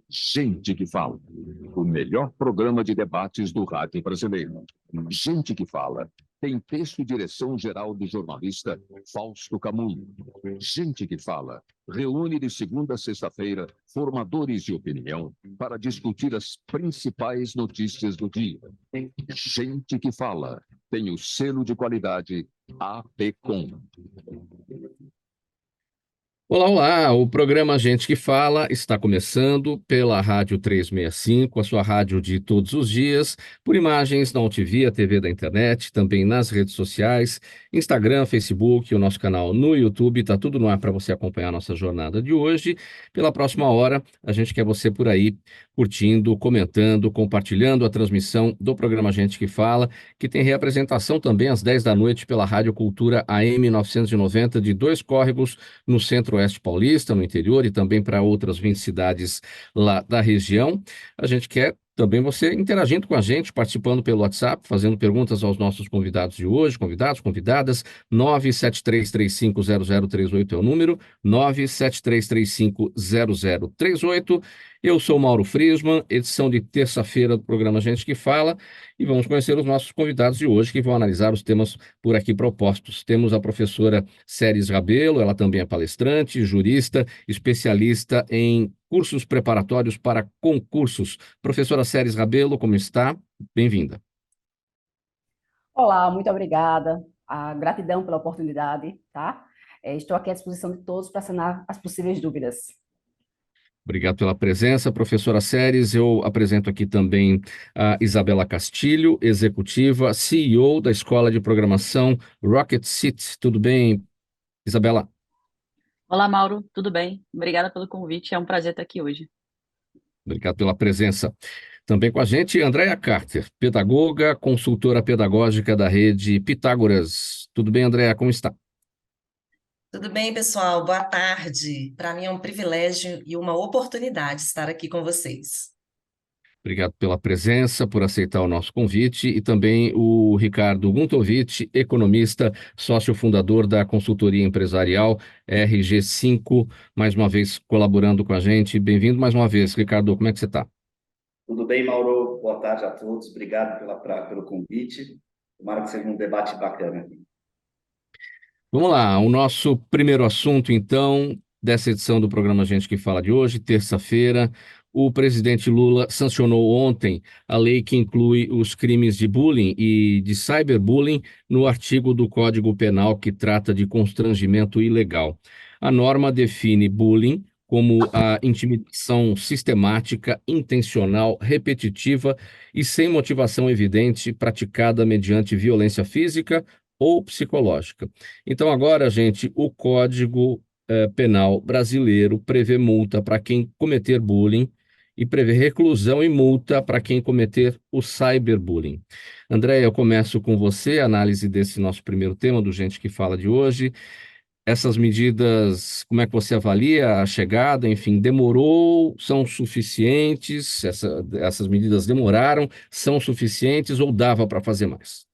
Gente que Fala, o melhor programa de debates do rádio brasileiro. Gente que Fala tem texto e direção geral do jornalista Fausto Camun. Gente que Fala reúne de segunda a sexta-feira formadores de opinião para discutir as principais notícias do dia. Gente que Fala tem o selo de qualidade APCOM. Olá, olá! O programa Gente que Fala está começando pela Rádio 365, a sua rádio de todos os dias, por imagens na UTV, a TV da internet, também nas redes sociais, Instagram, Facebook, o nosso canal no YouTube, está tudo no ar para você acompanhar a nossa jornada de hoje. Pela próxima hora, a gente quer você por aí, curtindo, comentando, compartilhando a transmissão do programa Gente que Fala, que tem reapresentação também às 10 da noite pela Rádio Cultura AM 990 de Dois Córregos, no Centro-Oeste Paulista, no interior, e também para outras 20 cidades lá da região. A gente quer também você interagindo com a gente, participando pelo WhatsApp, fazendo perguntas aos nossos convidados de hoje, convidados, convidadas. 973350038 é o número, 973350038. Eu sou Mauro Friesman, edição de terça-feira do programa Gente que Fala, e vamos conhecer os nossos convidados de hoje, que vão analisar os temas por aqui propostos. Temos a professora Séries Rabelo, ela também é palestrante, jurista, especialista em cursos preparatórios para concursos. Professora Séries Rabelo, como está? Bem-vinda. Olá, muito obrigada. Gratidão pela oportunidade, tá? Estou aqui à disposição de todos para sanar as possíveis dúvidas. Obrigado pela presença, professora Séries. Eu apresento aqui também a Isabela Castilho, executiva, CEO da Escola de Programação Rocket City. Tudo bem, Isabela? Olá, Mauro, tudo bem? Obrigada pelo convite, é um prazer estar aqui hoje. Obrigado pela presença. Também com a gente, Andréa Carter, pedagoga, consultora pedagógica da rede Pitágoras. Tudo bem, Andréa? Como está? Tudo bem, pessoal? Boa tarde. Para mim é um privilégio e uma oportunidade estar aqui com vocês. Obrigado pela presença, por aceitar o nosso convite, e também o Ricardo Guntovich, economista, sócio fundador da consultoria empresarial RG5, mais uma vez colaborando com a gente. Bem-vindo mais uma vez, Ricardo. Como é que você está? Tudo bem, Mauro? Boa tarde a todos. Obrigado pelo convite. Tomara que seja um debate bacana. Vamos lá, o nosso primeiro assunto, então, dessa edição do programa Gente que Fala de hoje, terça-feira. O presidente Lula sancionou ontem a lei que inclui os crimes de bullying e de cyberbullying no artigo do Código Penal que trata de constrangimento ilegal. A norma define bullying como a intimidação sistemática, intencional, repetitiva e sem motivação evidente praticada mediante violência física ou psicológica. Então, agora, gente, o Código Penal brasileiro prevê multa para quem cometer bullying e prevê reclusão e multa para quem cometer o cyberbullying. André, eu começo com você, análise desse nosso primeiro tema do Gente que Fala de hoje. Essas medidas, como é que você avalia a chegada? Enfim, demorou, são suficientes? Essas medidas demoraram, são suficientes ou dava para fazer mais?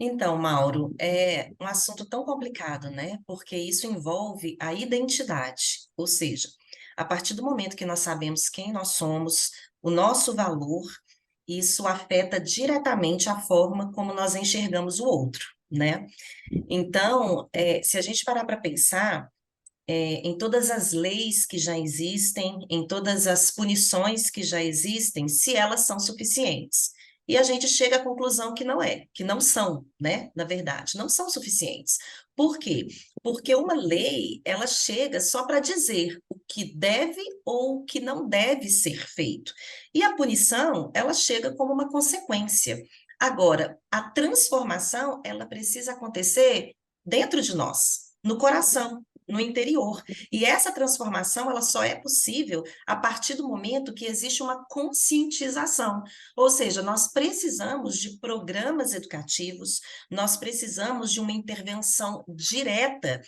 Então, Mauro, é um assunto tão complicado, né? Porque isso envolve a identidade, ou seja, a partir do momento que nós sabemos quem nós somos, o nosso valor, isso afeta diretamente a forma como nós enxergamos o outro, né? Então, se a gente parar para pensar, em todas as leis que já existem, em todas as punições que já existem, se elas são suficientes. E a gente chega à conclusão que não são, né? Na verdade, não são suficientes. Por quê? Porque uma lei, ela chega só para dizer o que deve ou o que não deve ser feito. E a punição, ela chega como uma consequência. Agora, a transformação, ela precisa acontecer dentro de nós, no coração, no interior. E essa transformação, ela só é possível a partir do momento que existe uma conscientização. Ou seja, nós precisamos de programas educativos, nós precisamos de uma intervenção direta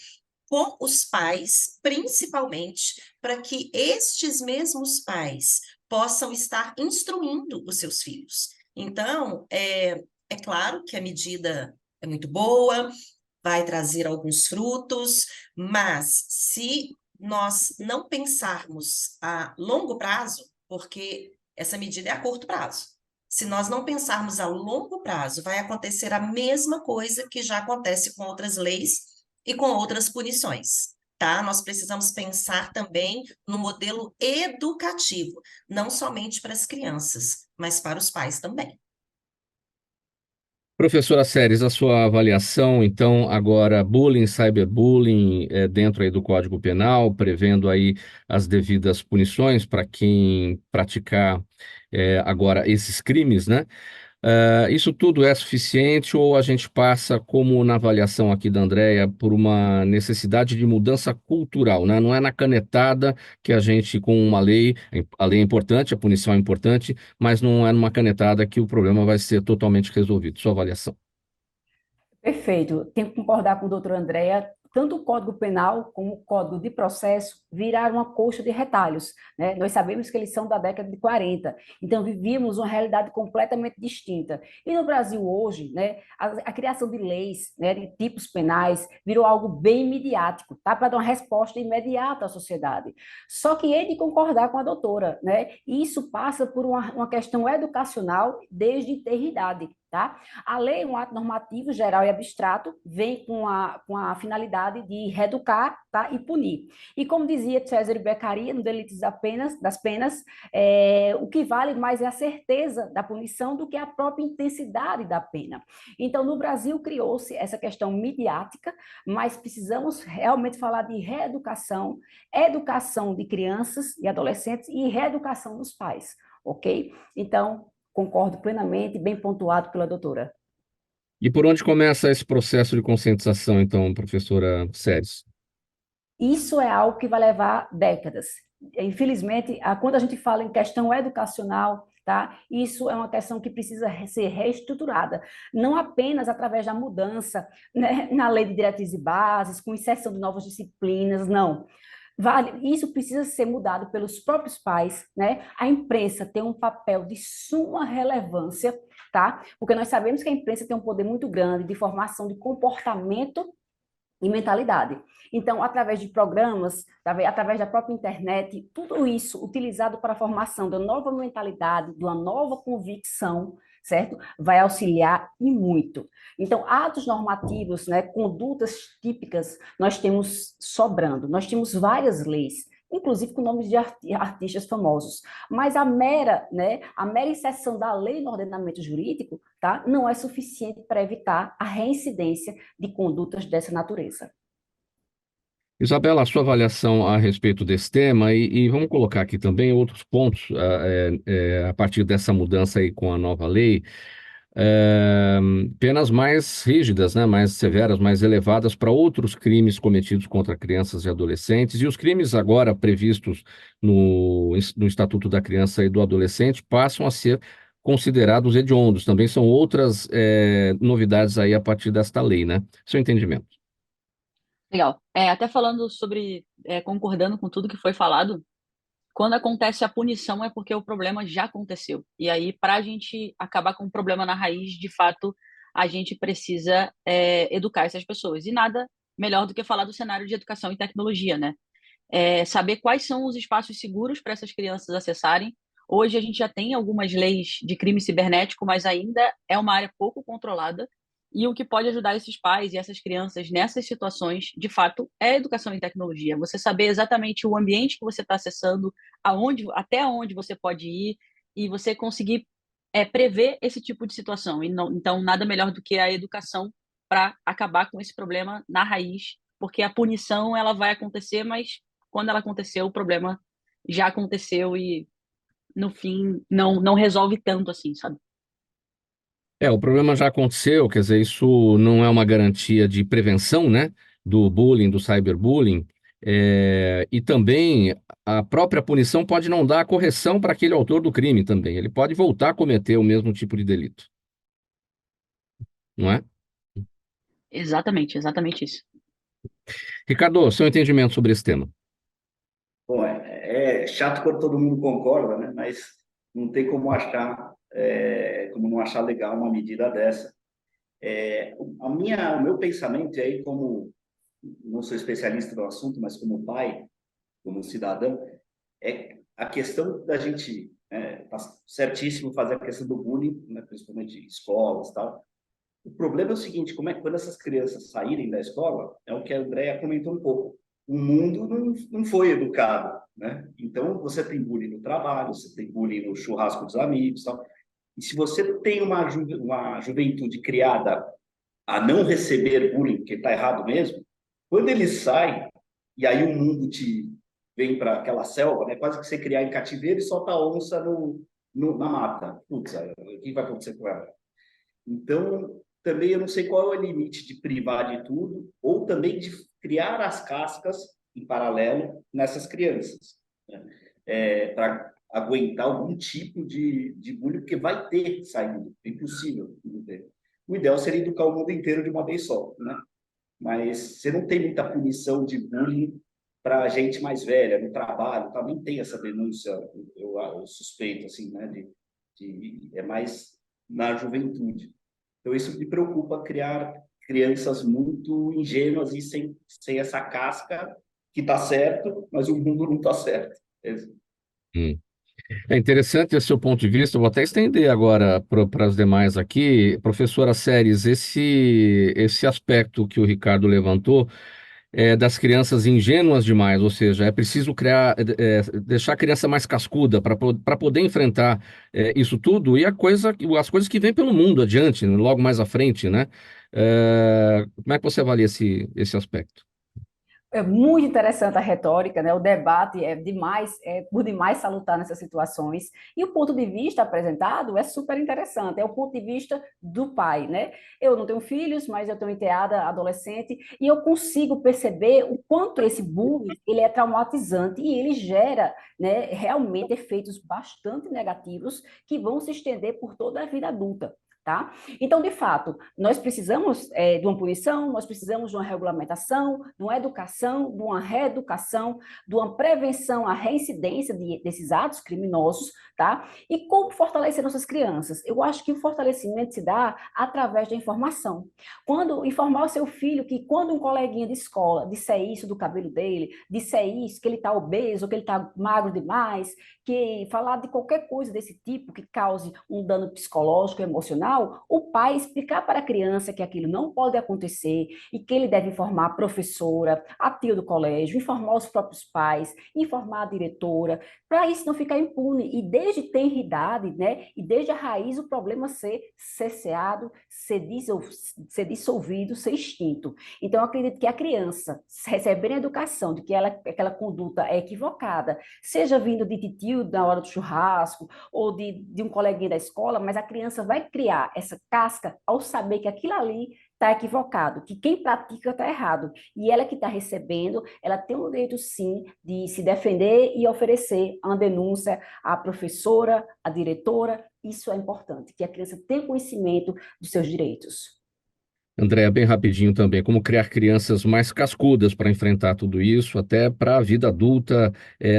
com os pais, principalmente, para que estes mesmos pais possam estar instruindo os seus filhos. Então, é claro que a medida é muito boa, vai trazer alguns frutos, mas se nós não pensarmos a longo prazo, porque essa medida é a curto prazo. Se nós não pensarmos a longo prazo, vai acontecer a mesma coisa que já acontece com outras leis e com outras punições, tá? Nós precisamos pensar também no modelo educativo, não somente para as crianças, mas para os pais também. Professora Seres, a sua avaliação, então, agora, bullying, cyberbullying, dentro aí do Código Penal, prevendo aí as devidas punições para quem praticar agora esses crimes, né? Isso tudo é suficiente ou a gente passa, como na avaliação aqui da Andrea, por uma necessidade de mudança cultural, né? Não é na canetada que a gente, com uma lei, a lei é importante, a punição é importante, mas não é numa canetada que o problema vai ser totalmente resolvido. Sua avaliação. Perfeito. Tenho que concordar com o doutor Andréa. Tanto o Código Penal como o Código de Processo viraram uma coxa de retalhos, né? Nós sabemos que eles são da década de 40, então vivíamos uma realidade completamente distinta. E no Brasil hoje, né, a criação de leis, né, de tipos penais, virou algo bem midiático, tá? Para dar uma resposta imediata à sociedade. Só que hei de concordar com a doutora, né? E isso passa por uma questão educacional desde eternidade, tá? A lei é um ato normativo geral e abstrato, vem com a finalidade de reeducar, tá? E punir. E como dizia César Beccaria, no Delitos das Penas, o que vale mais é a certeza da punição do que a própria intensidade da pena. Então, no Brasil, criou-se essa questão midiática, mas precisamos realmente falar de reeducação, educação de crianças e adolescentes e reeducação dos pais, ok? Então, concordo plenamente, bem pontuado pela doutora. E por onde começa esse processo de conscientização, então, professora Seres? Isso é algo que vai levar décadas. Infelizmente, quando a gente fala em questão educacional, tá? Isso é uma questão que precisa ser reestruturada, não apenas através da mudança, né, na lei de diretrizes e bases, com inserção de novas disciplinas, não. Isso precisa ser mudado pelos próprios pais, né? A imprensa tem um papel de suma relevância, tá? Porque nós sabemos que a imprensa tem um poder muito grande de formação de comportamento e mentalidade. Então, através de programas, através da própria internet, tudo isso utilizado para a formação da nova mentalidade, de uma nova convicção, certo? Vai auxiliar e muito. Então, atos normativos, né, condutas típicas, nós temos sobrando. Nós temos várias leis, inclusive com nomes de artistas famosos. Mas a mera inserção da lei no ordenamento jurídico, tá, não é suficiente para evitar a reincidência de condutas dessa natureza. Isabela, a sua avaliação a respeito desse tema, e vamos colocar aqui também outros pontos a partir dessa mudança aí com a nova lei, penas mais rígidas, né, mais severas, mais elevadas para outros crimes cometidos contra crianças e adolescentes, e os crimes agora previstos no Estatuto da Criança e do Adolescente passam a ser considerados hediondos. Também são outras novidades aí a partir desta lei, né? Seu entendimento. Legal. Até falando sobre, concordando com tudo que foi falado, quando acontece a punição é porque o problema já aconteceu. E aí, para a gente acabar com o problema na raiz, de fato, a gente precisa educar essas pessoas. E nada melhor do que falar do cenário de educação e tecnologia, né? Saber quais são os espaços seguros para essas crianças acessarem. Hoje a gente já tem algumas leis de crime cibernético, mas ainda é uma área pouco controlada. E o que pode ajudar esses pais e essas crianças nessas situações, de fato, é a educação em tecnologia. Você saber exatamente o ambiente que você está acessando, até onde você pode ir, e você conseguir prever esse tipo de situação. Então, nada melhor do que a educação para acabar com esse problema na raiz, porque a punição ela vai acontecer, mas quando ela aconteceu, o problema já aconteceu e, no fim, não resolve tanto assim, sabe? O problema já aconteceu, quer dizer, isso não é uma garantia de prevenção, né, do bullying, do cyberbullying, e também a própria punição pode não dar a correção para aquele autor do crime também, ele pode voltar a cometer o mesmo tipo de delito, não é? Exatamente, exatamente isso. Ricardo, seu entendimento sobre esse tema? Bom, é chato quando todo mundo concorda, né? Mas não tem como como não achar legal uma medida dessa. O meu pensamento, e aí como não sou especialista no assunto, mas como pai, como cidadão, é a questão da gente, tá certíssimo fazer a questão do bullying, né, principalmente em escolas e tal. O problema é o seguinte, como é que quando essas crianças saírem da escola, é o que a Andrea comentou um pouco, o mundo não foi educado, né? Então, você tem bullying no trabalho, você tem bullying no churrasco dos amigos, tal. E se você tem uma juventude criada a não receber bullying, porque está errado mesmo, quando ele sai, e aí o mundo te vem para aquela selva, né? Quase que você criar em cativeiro e solta a onça na mata. Putz, o que vai acontecer com ela? Então, também eu não sei qual é o limite de privar de tudo, ou também de criar as cascas em paralelo nessas crianças, né? Para aguentar algum tipo de bullying, porque vai ter saída, é impossível não ter. O ideal seria educar o mundo inteiro de uma vez só, né? Mas você não tem muita punição de bullying para gente mais velha, no trabalho, também tem essa denúncia, eu suspeito, assim, né? É mais na juventude. Então, isso me preocupa, criar crianças muito ingênuas e sem essa casca que está certo, mas o mundo não está certo. Hum. É interessante esse seu ponto de vista. Eu vou até estender agora para as demais aqui. Professora Seres, esse aspecto que o Ricardo levantou das crianças ingênuas demais, ou seja, é preciso deixar a criança mais cascuda para poder enfrentar isso tudo e as coisas que vêm pelo mundo adiante, né, logo mais à frente, né? Como é que você avalia esse aspecto? É muito interessante a retórica, né? O debate é por demais salutar nessas situações. E o ponto de vista apresentado é super interessante, é o ponto de vista do pai, né? Eu não tenho filhos, mas eu tenho enteada adolescente e eu consigo perceber o quanto esse bullying ele é traumatizante e ele gera, né, realmente efeitos bastante negativos que vão se estender por toda a vida adulta. Tá? Então, de fato, nós precisamos de uma punição, nós precisamos de uma regulamentação, de uma educação, de uma reeducação, de uma prevenção à reincidência desses atos criminosos, tá? E como fortalecer nossas crianças? Eu acho que o fortalecimento se dá através da informação. Quando informar o seu filho que quando um coleguinha de escola disser isso do cabelo dele, disser isso, que ele está obeso, que ele está magro demais, que falar de qualquer coisa desse tipo que cause um dano psicológico, emocional, o pai explicar para a criança que aquilo não pode acontecer e que ele deve informar a professora, a tia do colégio, informar os próprios pais, informar a diretora, para isso não ficar impune e desde tenra idade, né, e desde a raiz o problema ser cesseado, ser dissolvido, ser extinto. Então, eu acredito que a criança, recebendo a educação de que aquela conduta é equivocada, seja vindo de titio na hora do churrasco ou de um coleguinha da escola, mas a criança vai criar essa casca ao saber que aquilo ali está equivocado, que quem pratica está errado. E ela que está recebendo, ela tem o direito, sim, de se defender e oferecer uma denúncia à professora, à diretora. Isso é importante, que a criança tenha conhecimento dos seus direitos. Andréa, bem rapidinho também, como criar crianças mais cascudas para enfrentar tudo isso, até para a vida adulta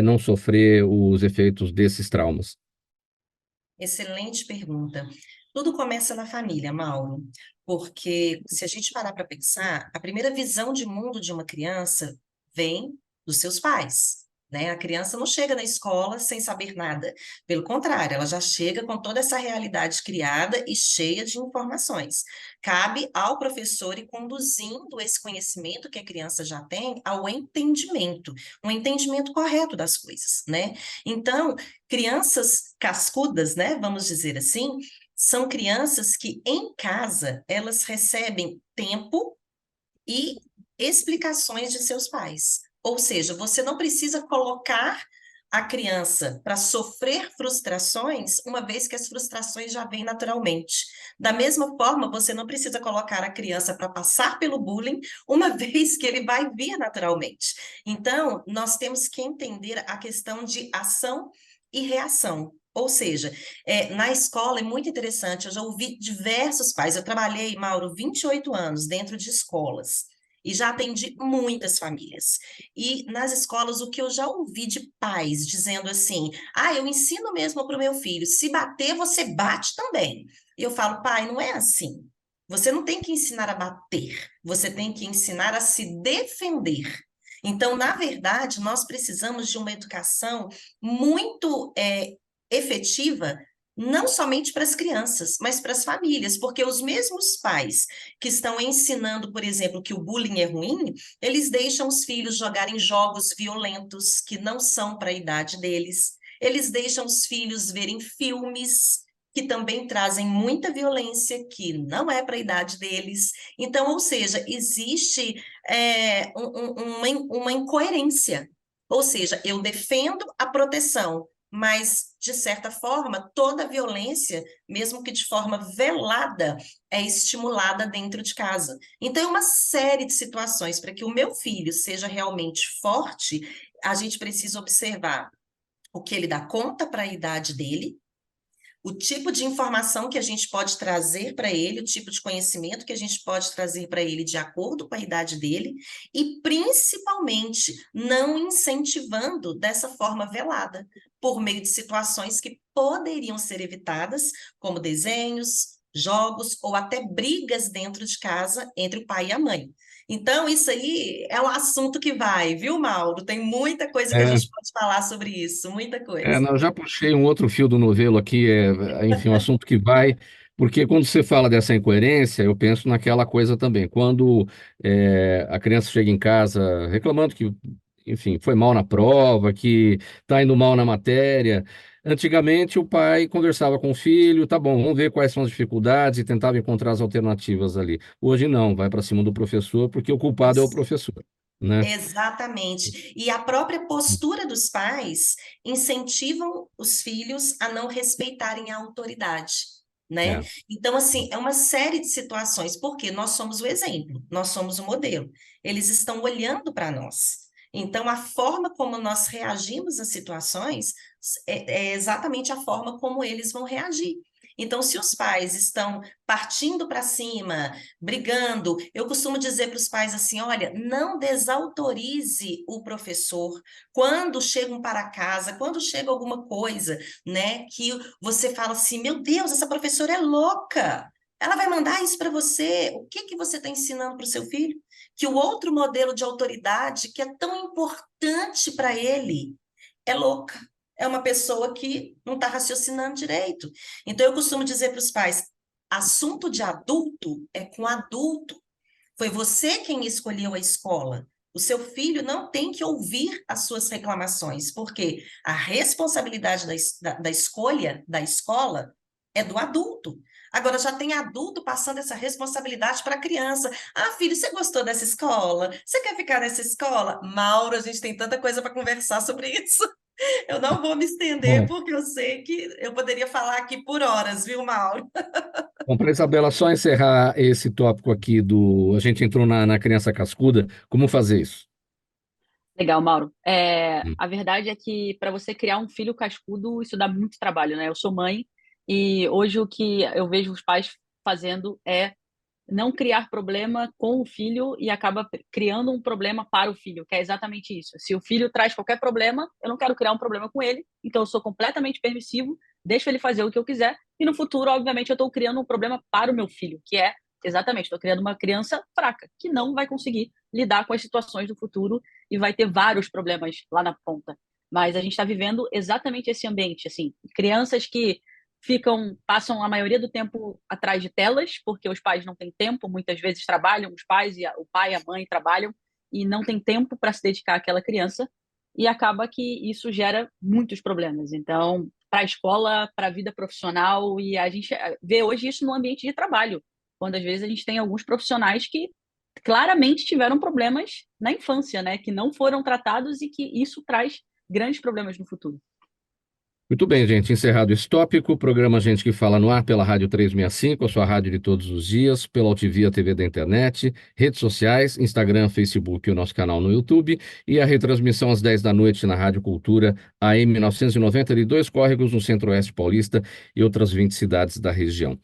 não sofrer os efeitos desses traumas. Excelente pergunta. Tudo começa na família, Mauro, porque se a gente parar para pensar, a primeira visão de mundo de uma criança vem dos seus pais, né? A criança não chega na escola sem saber nada. Pelo contrário, ela já chega com toda essa realidade criada e cheia de informações. Cabe ao professor ir conduzindo esse conhecimento que a criança já tem ao entendimento, um entendimento correto das coisas, né? Então, crianças cascudas, né, vamos dizer assim, são crianças que em casa elas recebem tempo e explicações de seus pais. Ou seja, você não precisa colocar a criança para sofrer frustrações, uma vez que as frustrações já vêm naturalmente. Da mesma forma, você não precisa colocar a criança para passar pelo bullying, uma vez que ele vai vir naturalmente. Então, nós temos que entender a questão de ação e reação. Ou seja, na escola é muito interessante, eu já ouvi diversos pais, eu trabalhei, Mauro, 28 anos dentro de escolas, e já atendi muitas famílias. E nas escolas, o que eu já ouvi de pais dizendo assim, eu ensino mesmo para o meu filho, se bater, você bate também. E eu falo, pai, não é assim. Você não tem que ensinar a bater, você tem que ensinar a se defender. Então, na verdade, nós precisamos de uma educação muito efetiva, não somente para as crianças, mas para as famílias, porque os mesmos pais que estão ensinando, por exemplo, que o bullying é ruim, eles deixam os filhos jogarem jogos violentos que não são para a idade deles, eles deixam os filhos verem filmes que também trazem muita violência, que não é para a idade deles. Então, ou seja, existe uma incoerência. Ou seja, eu defendo a proteção, mas, de certa forma, toda violência, mesmo que de forma velada, é estimulada dentro de casa. Então, é uma série de situações para que o meu filho seja realmente forte, a gente precisa observar o que ele dá conta para a idade dele, o tipo de informação que a gente pode trazer para ele, o tipo de conhecimento que a gente pode trazer para ele de acordo com a idade dele, e principalmente não incentivando dessa forma velada, por meio de situações que poderiam ser evitadas, como desenhos, jogos ou até brigas dentro de casa entre o pai e a mãe. Então, isso aí é um assunto que vai, viu, Mauro? Tem muita coisa que a É, gente pode falar sobre isso, muita coisa. não, eu já puxei um outro fio do novelo aqui, enfim, um assunto que vai, porque quando você fala dessa incoerência, eu penso naquela coisa também, quando a criança chega em casa reclamando que, enfim, foi mal na prova, que está indo mal na matéria. Antigamente, o pai conversava com o filho, tá bom, vamos ver quais são as dificuldades e tentava encontrar as alternativas ali. Hoje não, vai para cima do professor, porque o culpado é o professor, né? Exatamente. E a própria postura dos pais incentivam os filhos a não respeitarem a autoridade, né? É. Então, assim, é uma série de situações, porque nós somos o exemplo, nós somos o modelo. Eles estão olhando para nós. Então, a forma como nós reagimos às situações é exatamente a forma como eles vão reagir. Então, se os pais estão partindo para cima, brigando, eu costumo dizer para os pais assim: olha, não desautorize o professor quando chegam para casa, quando chega alguma coisa, né, que você fala assim: meu Deus, essa professora é louca. Ela vai mandar isso para você. O que que você está ensinando para o seu filho? Que o outro modelo de autoridade que é tão importante para ele é louca. É uma pessoa que não está raciocinando direito. Então, eu costumo dizer para os pais: assunto de adulto é com adulto. Foi você quem escolheu a escola. O seu filho não tem que ouvir as suas reclamações, porque a responsabilidade da escolha da escola é do adulto. Agora já tem adulto passando essa responsabilidade para a criança. Ah, filho, você gostou dessa escola? Você quer ficar nessa escola? Mauro, a gente tem tanta coisa para conversar sobre isso. Eu não vou me estender, Bom, porque eu sei que eu poderia falar aqui por horas, viu, Mauro? bom, para Isabela, só encerrar esse tópico aqui do. A gente entrou na criança cascuda, como fazer isso? Legal, Mauro. Hum. A verdade é que para você criar um filho cascudo, isso dá muito trabalho, né? Eu sou mãe e hoje o que eu vejo os pais fazendo é não criar problema com o filho e acaba criando um problema para o filho, que é exatamente isso. Se o filho traz qualquer problema, eu não quero criar um problema com ele, então eu sou completamente permissivo, deixo ele fazer o que eu quiser, e no futuro, obviamente, eu estou criando um problema para o meu filho, que é exatamente, estou criando uma criança fraca, que não vai conseguir lidar com as situações do futuro e vai ter vários problemas lá na ponta. Mas a gente está vivendo exatamente esse ambiente, assim, crianças que passam a maioria do tempo atrás de telas, porque os pais não têm tempo, muitas vezes trabalham, os pais o pai e a mãe trabalham e não tem tempo para se dedicar àquela criança e acaba que isso gera muitos problemas. Então, para a escola, para a vida profissional e a gente vê hoje isso no ambiente de trabalho, quando às vezes a gente tem alguns profissionais que claramente tiveram problemas na infância, né, que não foram tratados e que isso traz grandes problemas no futuro. Muito bem, gente. Encerrado esse tópico, o programa Gente que Fala no Ar pela Rádio 365, a sua rádio de todos os dias, pela Altivia TV da internet, redes sociais, Instagram, Facebook e o nosso canal no YouTube, e a retransmissão às 10 da noite na Rádio Cultura, AM 990, de Dois Córregos, no Centro-Oeste Paulista e outras 20 cidades da região.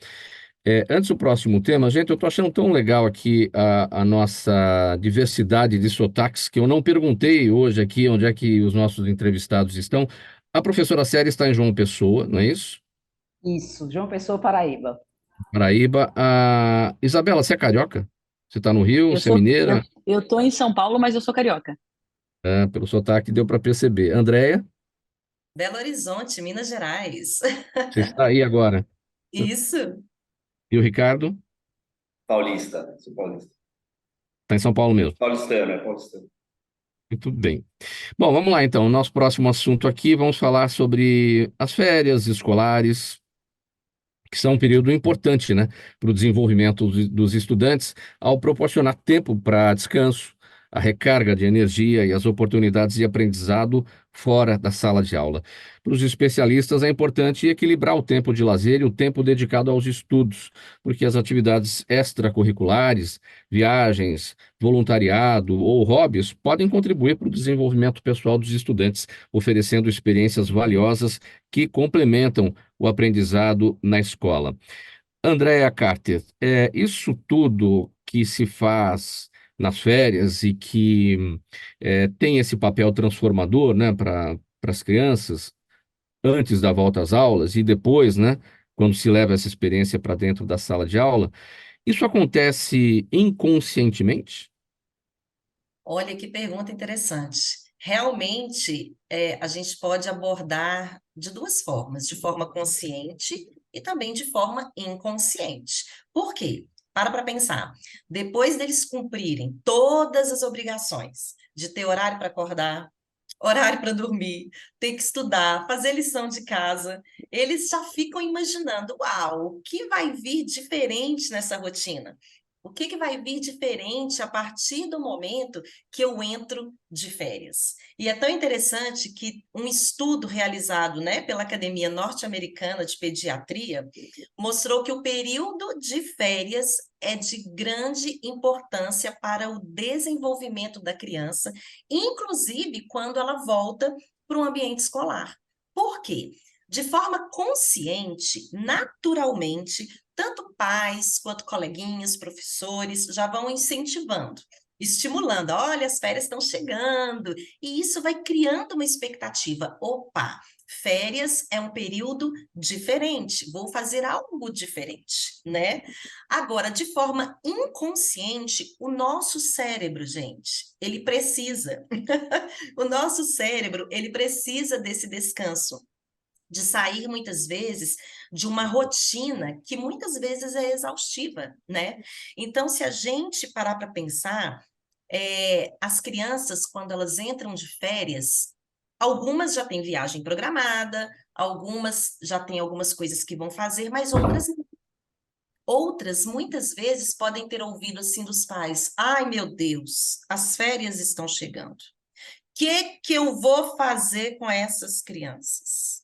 Antes do próximo tema, gente, eu estou achando tão legal aqui a nossa diversidade de sotaques, que eu não perguntei hoje aqui onde é que os nossos entrevistados estão. A professora Séria está em João Pessoa, não é isso? Isso, João Pessoa, Paraíba. Paraíba. A Isabela, você é carioca? Você está no Rio? Eu Você é sou, eu, mineira? eu tô em São Paulo, mas eu sou carioca. Pelo sotaque deu para perceber. Andréia, Belo Horizonte, Minas Gerais. você está aí agora. Isso. E o Ricardo? Paulista, sou paulista. Está em São Paulo mesmo. Paulistano, é paulistano. Muito bem. Bom, vamos lá então. Nosso próximo assunto aqui, vamos falar sobre as férias escolares, que são um período importante, né, para o desenvolvimento dos estudantes, ao proporcionar tempo para descanso, a recarga de energia e as oportunidades de aprendizado fora da sala de aula. Para os especialistas, é importante equilibrar o tempo de lazer e o tempo dedicado aos estudos, porque as atividades extracurriculares, viagens, voluntariado ou hobbies podem contribuir para o desenvolvimento pessoal dos estudantes, oferecendo experiências valiosas que complementam o aprendizado na escola. Andréa Carter, isso tudo que se faz nas férias e que tem esse papel transformador, né, para as crianças, antes da volta às aulas e depois, né, quando se leva essa experiência para dentro da sala de aula, isso acontece inconscientemente? Olha que pergunta interessante. Realmente, a gente pode abordar de duas formas, de forma consciente e também de forma inconsciente. Por quê? Para pensar. Depois deles cumprirem todas as obrigações de ter horário para acordar, horário para dormir, ter que estudar, fazer lição de casa, eles já ficam imaginando, uau, o que vai vir diferente nessa rotina? O que vai vir diferente a partir do momento que eu entro de férias? E é tão interessante que um estudo realizado, né, pela Academia Norte-Americana de Pediatria mostrou que o período de férias é de grande importância para o desenvolvimento da criança, inclusive quando ela volta para o ambiente escolar. Por quê? De forma consciente, naturalmente, tanto pais quanto coleguinhas, professores já vão incentivando, estimulando. Olha, as férias estão chegando. E isso vai criando uma expectativa. Opa, férias é um período diferente, vou fazer algo diferente, né? Agora, de forma inconsciente, o nosso cérebro, gente, ele precisa. O nosso cérebro, ele precisa desse descanso, de sair muitas vezes de uma rotina que muitas vezes é exaustiva, né? Então, se a gente parar para pensar, as crianças, quando elas entram de férias, algumas já têm viagem programada, algumas já têm algumas coisas que vão fazer, mas outras muitas vezes podem ter ouvido assim dos pais: ai meu Deus, as férias estão chegando. O que eu vou fazer com essas crianças?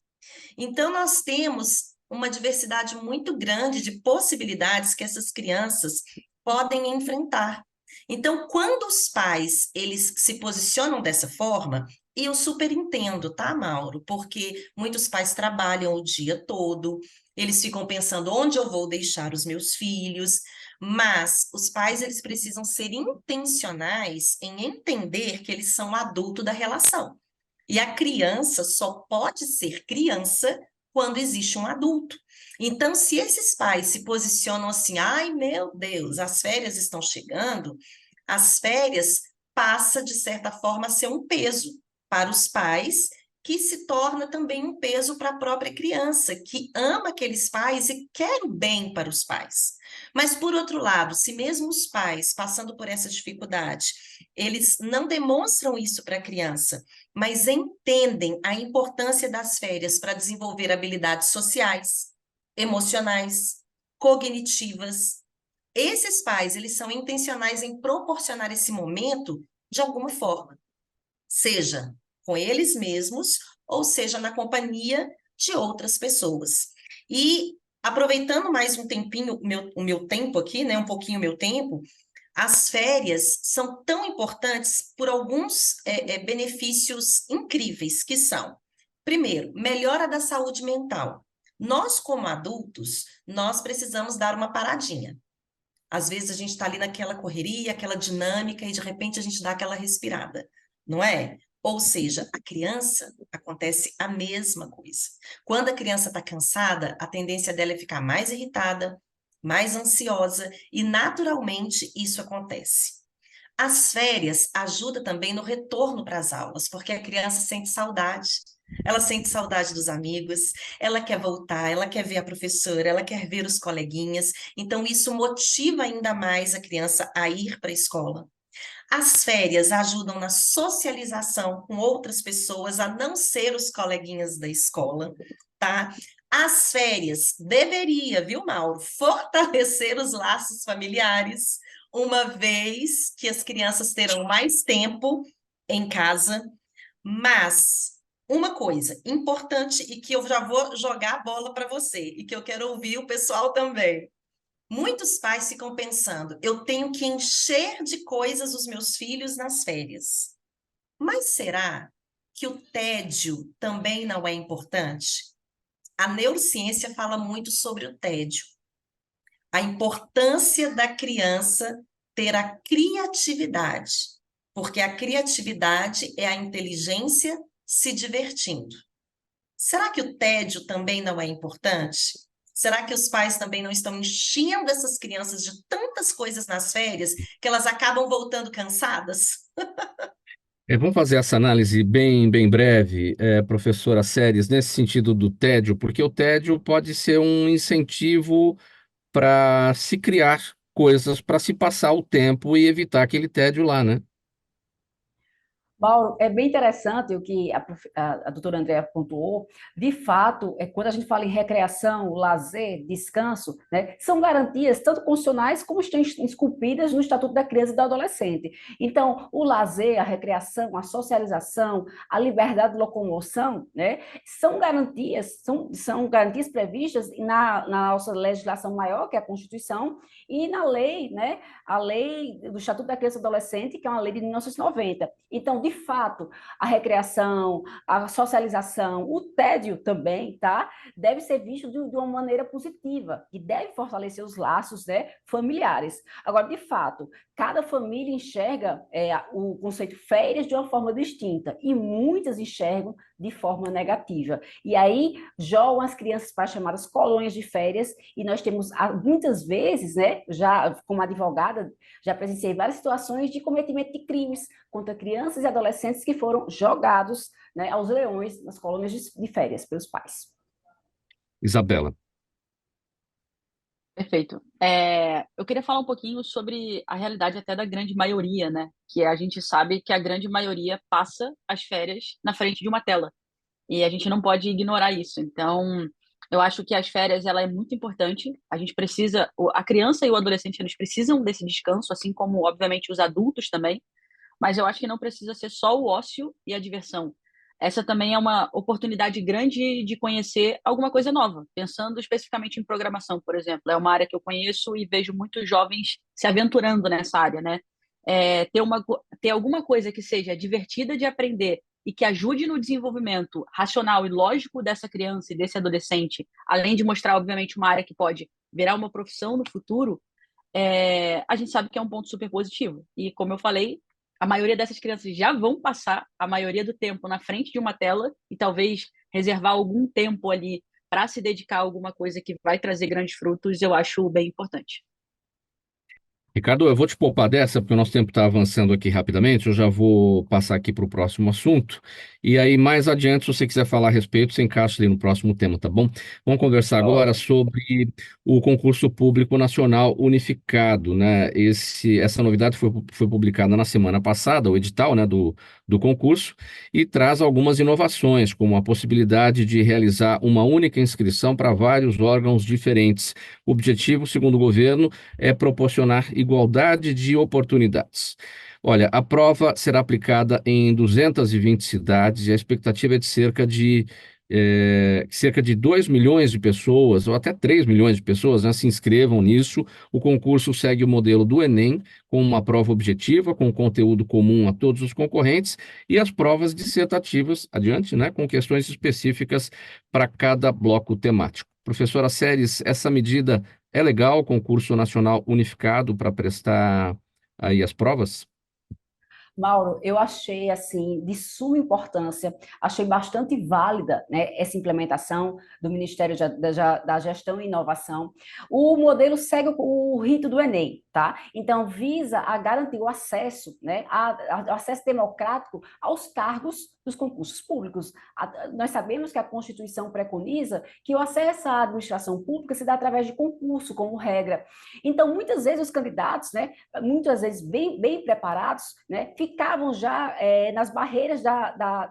Então, nós temos uma diversidade muito grande de possibilidades que essas crianças podem enfrentar. Então, quando os pais, eles se posicionam dessa forma, e eu super entendo, tá, Mauro? Porque muitos pais trabalham o dia todo, eles ficam pensando onde eu vou deixar os meus filhos, mas os pais, eles precisam ser intencionais em entender que eles são o adulto da relação. E a criança só pode ser criança quando existe um adulto. Então, se esses pais se posicionam assim, ai meu Deus, as férias estão chegando, as férias passa, de certa forma, a ser um peso para os pais, que se torna também um peso para a própria criança, que ama aqueles pais e quer o bem para os pais. Mas, por outro lado, se mesmo os pais, passando por essa dificuldade, eles não demonstram isso para a criança, mas entendem a importância das férias para desenvolver habilidades sociais, emocionais, cognitivas. Esses pais, eles são intencionais em proporcionar esse momento de alguma forma, seja com eles mesmos ou seja na companhia de outras pessoas. E aproveitando mais um tempinho, o meu tempo aqui, né, um pouquinho o meu tempo, as férias são tão importantes por alguns benefícios incríveis que são, primeiro, melhora da saúde mental. Nós, como adultos, nós precisamos dar uma paradinha. Às vezes a gente está ali naquela correria, aquela dinâmica, e de repente a gente dá aquela respirada, não é? Ou seja, a criança acontece a mesma coisa. Quando a criança está cansada, a tendência dela é ficar mais irritada, mais ansiosa, e naturalmente isso acontece. As férias ajudam também no retorno para as aulas, porque a criança sente saudade. Ela sente saudade dos amigos, ela quer voltar, ela quer ver a professora, ela quer ver os coleguinhas. Então, isso motiva ainda mais a criança a ir para a escola. As férias ajudam na socialização com outras pessoas, a não ser os coleguinhas da escola, tá? As férias deveria, viu, Mauro, fortalecer os laços familiares, uma vez que as crianças terão mais tempo em casa, mas uma coisa importante e que eu já vou jogar a bola para você e que eu quero ouvir o pessoal também. Muitos pais ficam pensando, eu tenho que encher de coisas os meus filhos nas férias. Mas será que o tédio também não é importante? A neurociência fala muito sobre o tédio. A importância da criança ter a criatividade, porque a criatividade é a inteligência se divertindo. Será que o tédio também não é importante? Será que os pais também não estão enchendo essas crianças de tantas coisas nas férias que elas acabam voltando cansadas? Vamos fazer essa análise bem breve, professora Seres, nesse sentido do tédio, porque o tédio pode ser um incentivo para se criar coisas, para se passar o tempo e evitar aquele tédio lá, né? Mauro, é bem interessante o que a doutora Andréa pontuou. De fato, quando a gente fala em recreação, lazer, descanso, né, são garantias tanto constitucionais como estão esculpidas no Estatuto da Criança e do Adolescente. Então, o lazer, a recreação, a socialização, a liberdade de locomoção, né, são garantias previstas na nossa legislação maior, que é a Constituição, e na lei, né, a lei do Estatuto da Criança e do Adolescente, que é uma lei de 1990. Então, de fato, a recreação, a socialização, o tédio também, tá? Deve ser visto de uma maneira positiva e deve fortalecer os laços, né, familiares. Agora, de fato, cada família enxerga o conceito férias de uma forma distinta e muitas enxergam de forma negativa. E aí jogam as crianças para as chamadas colônias de férias e nós temos muitas vezes, né, já como advogada, já presenciei várias situações de cometimento de crimes contra crianças e adolescentes que foram jogados, né, aos leões nas colônias de férias pelos pais. Isabela. Perfeito. Eu queria falar um pouquinho sobre a realidade até da grande maioria, né? Que a gente sabe que a grande maioria passa as férias na frente de uma tela. E a gente não pode ignorar isso. Então, eu acho que as férias, ela é muito importante. A gente precisa, a criança e o adolescente, eles precisam desse descanso, assim como, obviamente, os adultos também. Mas eu acho que não precisa ser só o ócio e a diversão. Essa também é uma oportunidade grande de conhecer alguma coisa nova, pensando especificamente em programação, por exemplo. É uma área que eu conheço e vejo muitos jovens se aventurando nessa área, né? Ter alguma coisa que seja divertida de aprender e que ajude no desenvolvimento racional e lógico dessa criança e desse adolescente, além de mostrar, obviamente, uma área que pode virar uma profissão no futuro, a gente sabe que é um ponto super positivo. E, como eu falei, a maioria dessas crianças já vão passar a maioria do tempo na frente de uma tela e talvez reservar algum tempo ali para se dedicar a alguma coisa que vai trazer grandes frutos, eu acho bem importante. Ricardo, eu vou te poupar dessa, porque o nosso tempo está avançando aqui rapidamente. Eu já vou passar aqui para o próximo assunto. E aí, mais adiante, se você quiser falar a respeito, você encaixa ali no próximo tema, tá bom? Vamos conversar agora sobre o concurso público nacional unificado, né? Essa novidade foi publicada na semana passada, o edital, né, do concurso, e traz algumas inovações, como a possibilidade de realizar uma única inscrição para vários órgãos diferentes. O objetivo, segundo o governo, é proporcionar igualdade de oportunidades. Olha, a prova será aplicada em 220 cidades e a expectativa é de cerca de 2 milhões de pessoas, ou até 3 milhões de pessoas, né, se inscrevam nisso. O concurso segue o modelo do Enem, com uma prova objetiva, com conteúdo comum a todos os concorrentes, e as provas dissertativas, adiante, né, com questões específicas para cada bloco temático. Professora Seres, essa medida é legal, concurso nacional unificado para prestar aí as provas? Mauro, eu achei assim de suma importância, achei bastante válida, né, essa implementação do Ministério da Gestão e Inovação. O modelo segue o rito do Enem, tá? Então visa a garantir o acesso, né, o acesso democrático aos cargos dos concursos públicos. Nós sabemos que a Constituição preconiza que o acesso à administração pública se dá através de concurso, como regra. Então, muitas vezes os candidatos, né, muitas vezes bem preparados, né, ficavam já nas barreiras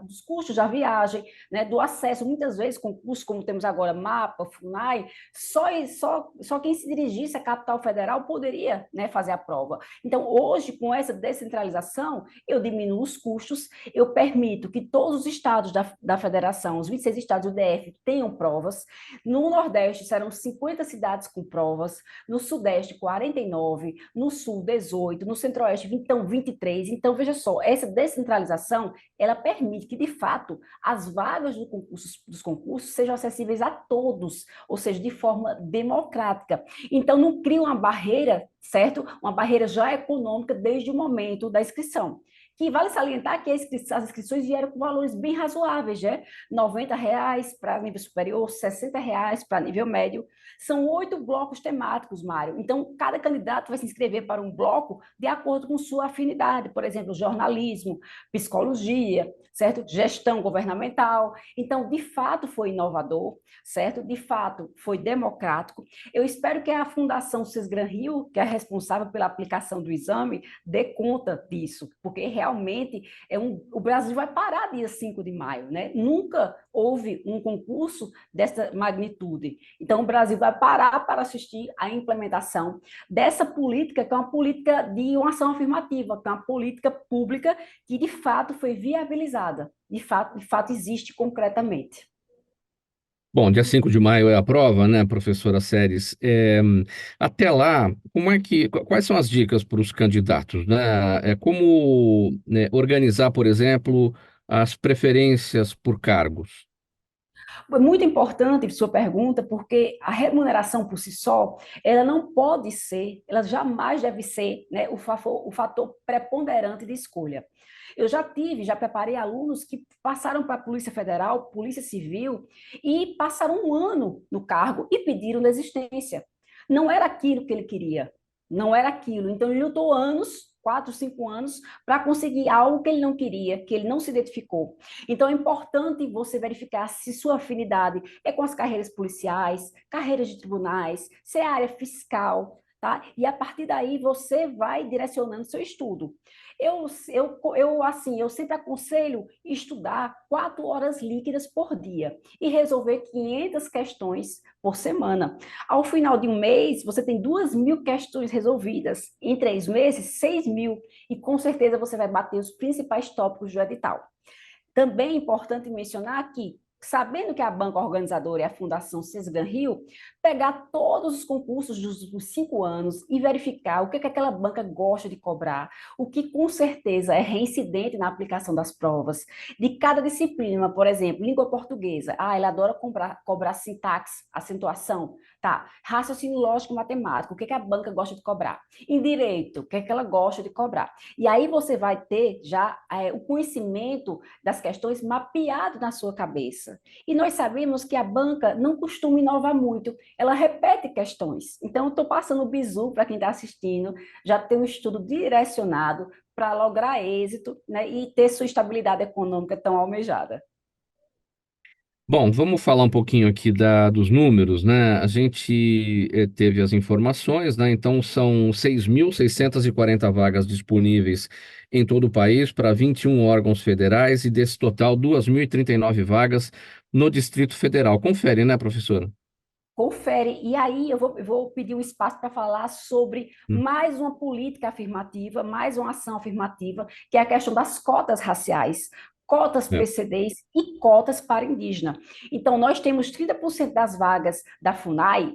dos custos da viagem, né, do acesso, muitas vezes concursos como temos agora, MAPA, FUNAI, só quem se dirigisse à capital federal poderia, né, fazer a prova. Então, hoje, com essa descentralização, eu diminuo os custos, eu permito que todos os estados da federação, os 26 estados do DF, tenham provas. No Nordeste serão 50 cidades com provas, no Sudeste 49, no Sul 18, no Centro-Oeste então 23. Então, veja só, essa descentralização, ela permite que, de fato, as vagas dos concursos sejam acessíveis a todos, ou seja, de forma democrática. Então, não cria uma barreira, certo? Uma barreira já econômica desde o momento da inscrição. Que vale salientar que as inscrições vieram com valores bem razoáveis, né? R$ 90 para nível superior, R$ 60 para nível médio. São 8 blocos temáticos, Mário. Então, cada candidato vai se inscrever para um bloco de acordo com sua afinidade. Por exemplo, jornalismo, psicologia, certo? Gestão governamental. Então, de fato, foi inovador, certo? De fato, foi democrático. Eu espero que a Fundação Sesgran Rio, que é responsável pela aplicação do exame, dê conta disso, porque realmente o Brasil vai parar dia 5 de maio, né? Nunca houve um concurso dessa magnitude. Então, o Brasil vai parar para assistir à implementação dessa política, que é uma política de uma ação afirmativa, que é uma política pública que, de fato, foi viabilizada, de fato existe concretamente. Bom, dia 5 de maio é a prova, né, professora Seres? Até lá, quais são as dicas para os candidatos, né? Como, né, organizar, por exemplo, as preferências por cargos? É muito importante sua pergunta, porque a remuneração por si só, ela não pode ser, ela jamais deve ser, né, o fator preponderante de escolha. Eu já preparei alunos que passaram para a Polícia Federal, Polícia Civil, e passaram um ano no cargo e pediram desistência. Não era aquilo que ele queria, não era aquilo. Então, ele lutou anos, 4, 5 anos, para conseguir algo que ele não queria, que ele não se identificou. Então, é importante você verificar se sua afinidade é com as carreiras policiais, carreiras de tribunais, se é a área fiscal, tá? E a partir daí você vai direcionando seu estudo. Eu sempre aconselho estudar 4 horas líquidas por dia e resolver 500 questões por semana. Ao final de um mês, você tem 2.000 questões resolvidas. Em 3 meses, 6.000. E com certeza você vai bater os principais tópicos do edital. Também é importante mencionar que, sabendo que a banca organizadora é a Fundação Sesgran Rio, pegar todos os concursos dos 5 anos e verificar o que aquela banca gosta de cobrar, o que com certeza é reincidente na aplicação das provas. De cada disciplina, por exemplo, língua portuguesa, ela adora cobrar sintaxe, acentuação, tá? Raciocínio lógico matemático, o que a banca gosta de cobrar? Em direito, o que ela gosta de cobrar? E aí você vai ter já o conhecimento das questões mapeado na sua cabeça. E nós sabemos que a banca não costuma inovar muito, ela repete questões. Então, eu estou passando o bizu para quem está assistindo, já ter um estudo direcionado para lograr êxito, né, e ter sua estabilidade econômica tão almejada. Bom, vamos falar um pouquinho aqui dos números, né? A gente teve as informações, né? Então, são 6.640 vagas disponíveis em todo o país para 21 órgãos federais e, desse total, 2.039 vagas no Distrito Federal. Confere, né, professora? Confere. E aí eu vou pedir um espaço para falar sobre mais uma política afirmativa, mais uma ação afirmativa, que é a questão das cotas raciais. Cotas PCDs e cotas para indígena. Então, nós temos 30% das vagas da FUNAI,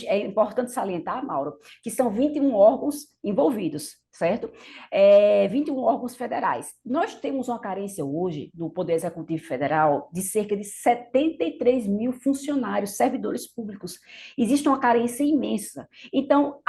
é importante salientar, Mauro, que são 21 órgãos envolvidos, certo? 21 órgãos federais. Nós temos uma carência hoje do Poder Executivo Federal de cerca de 73 mil funcionários, servidores públicos. Existe uma carência imensa. Então,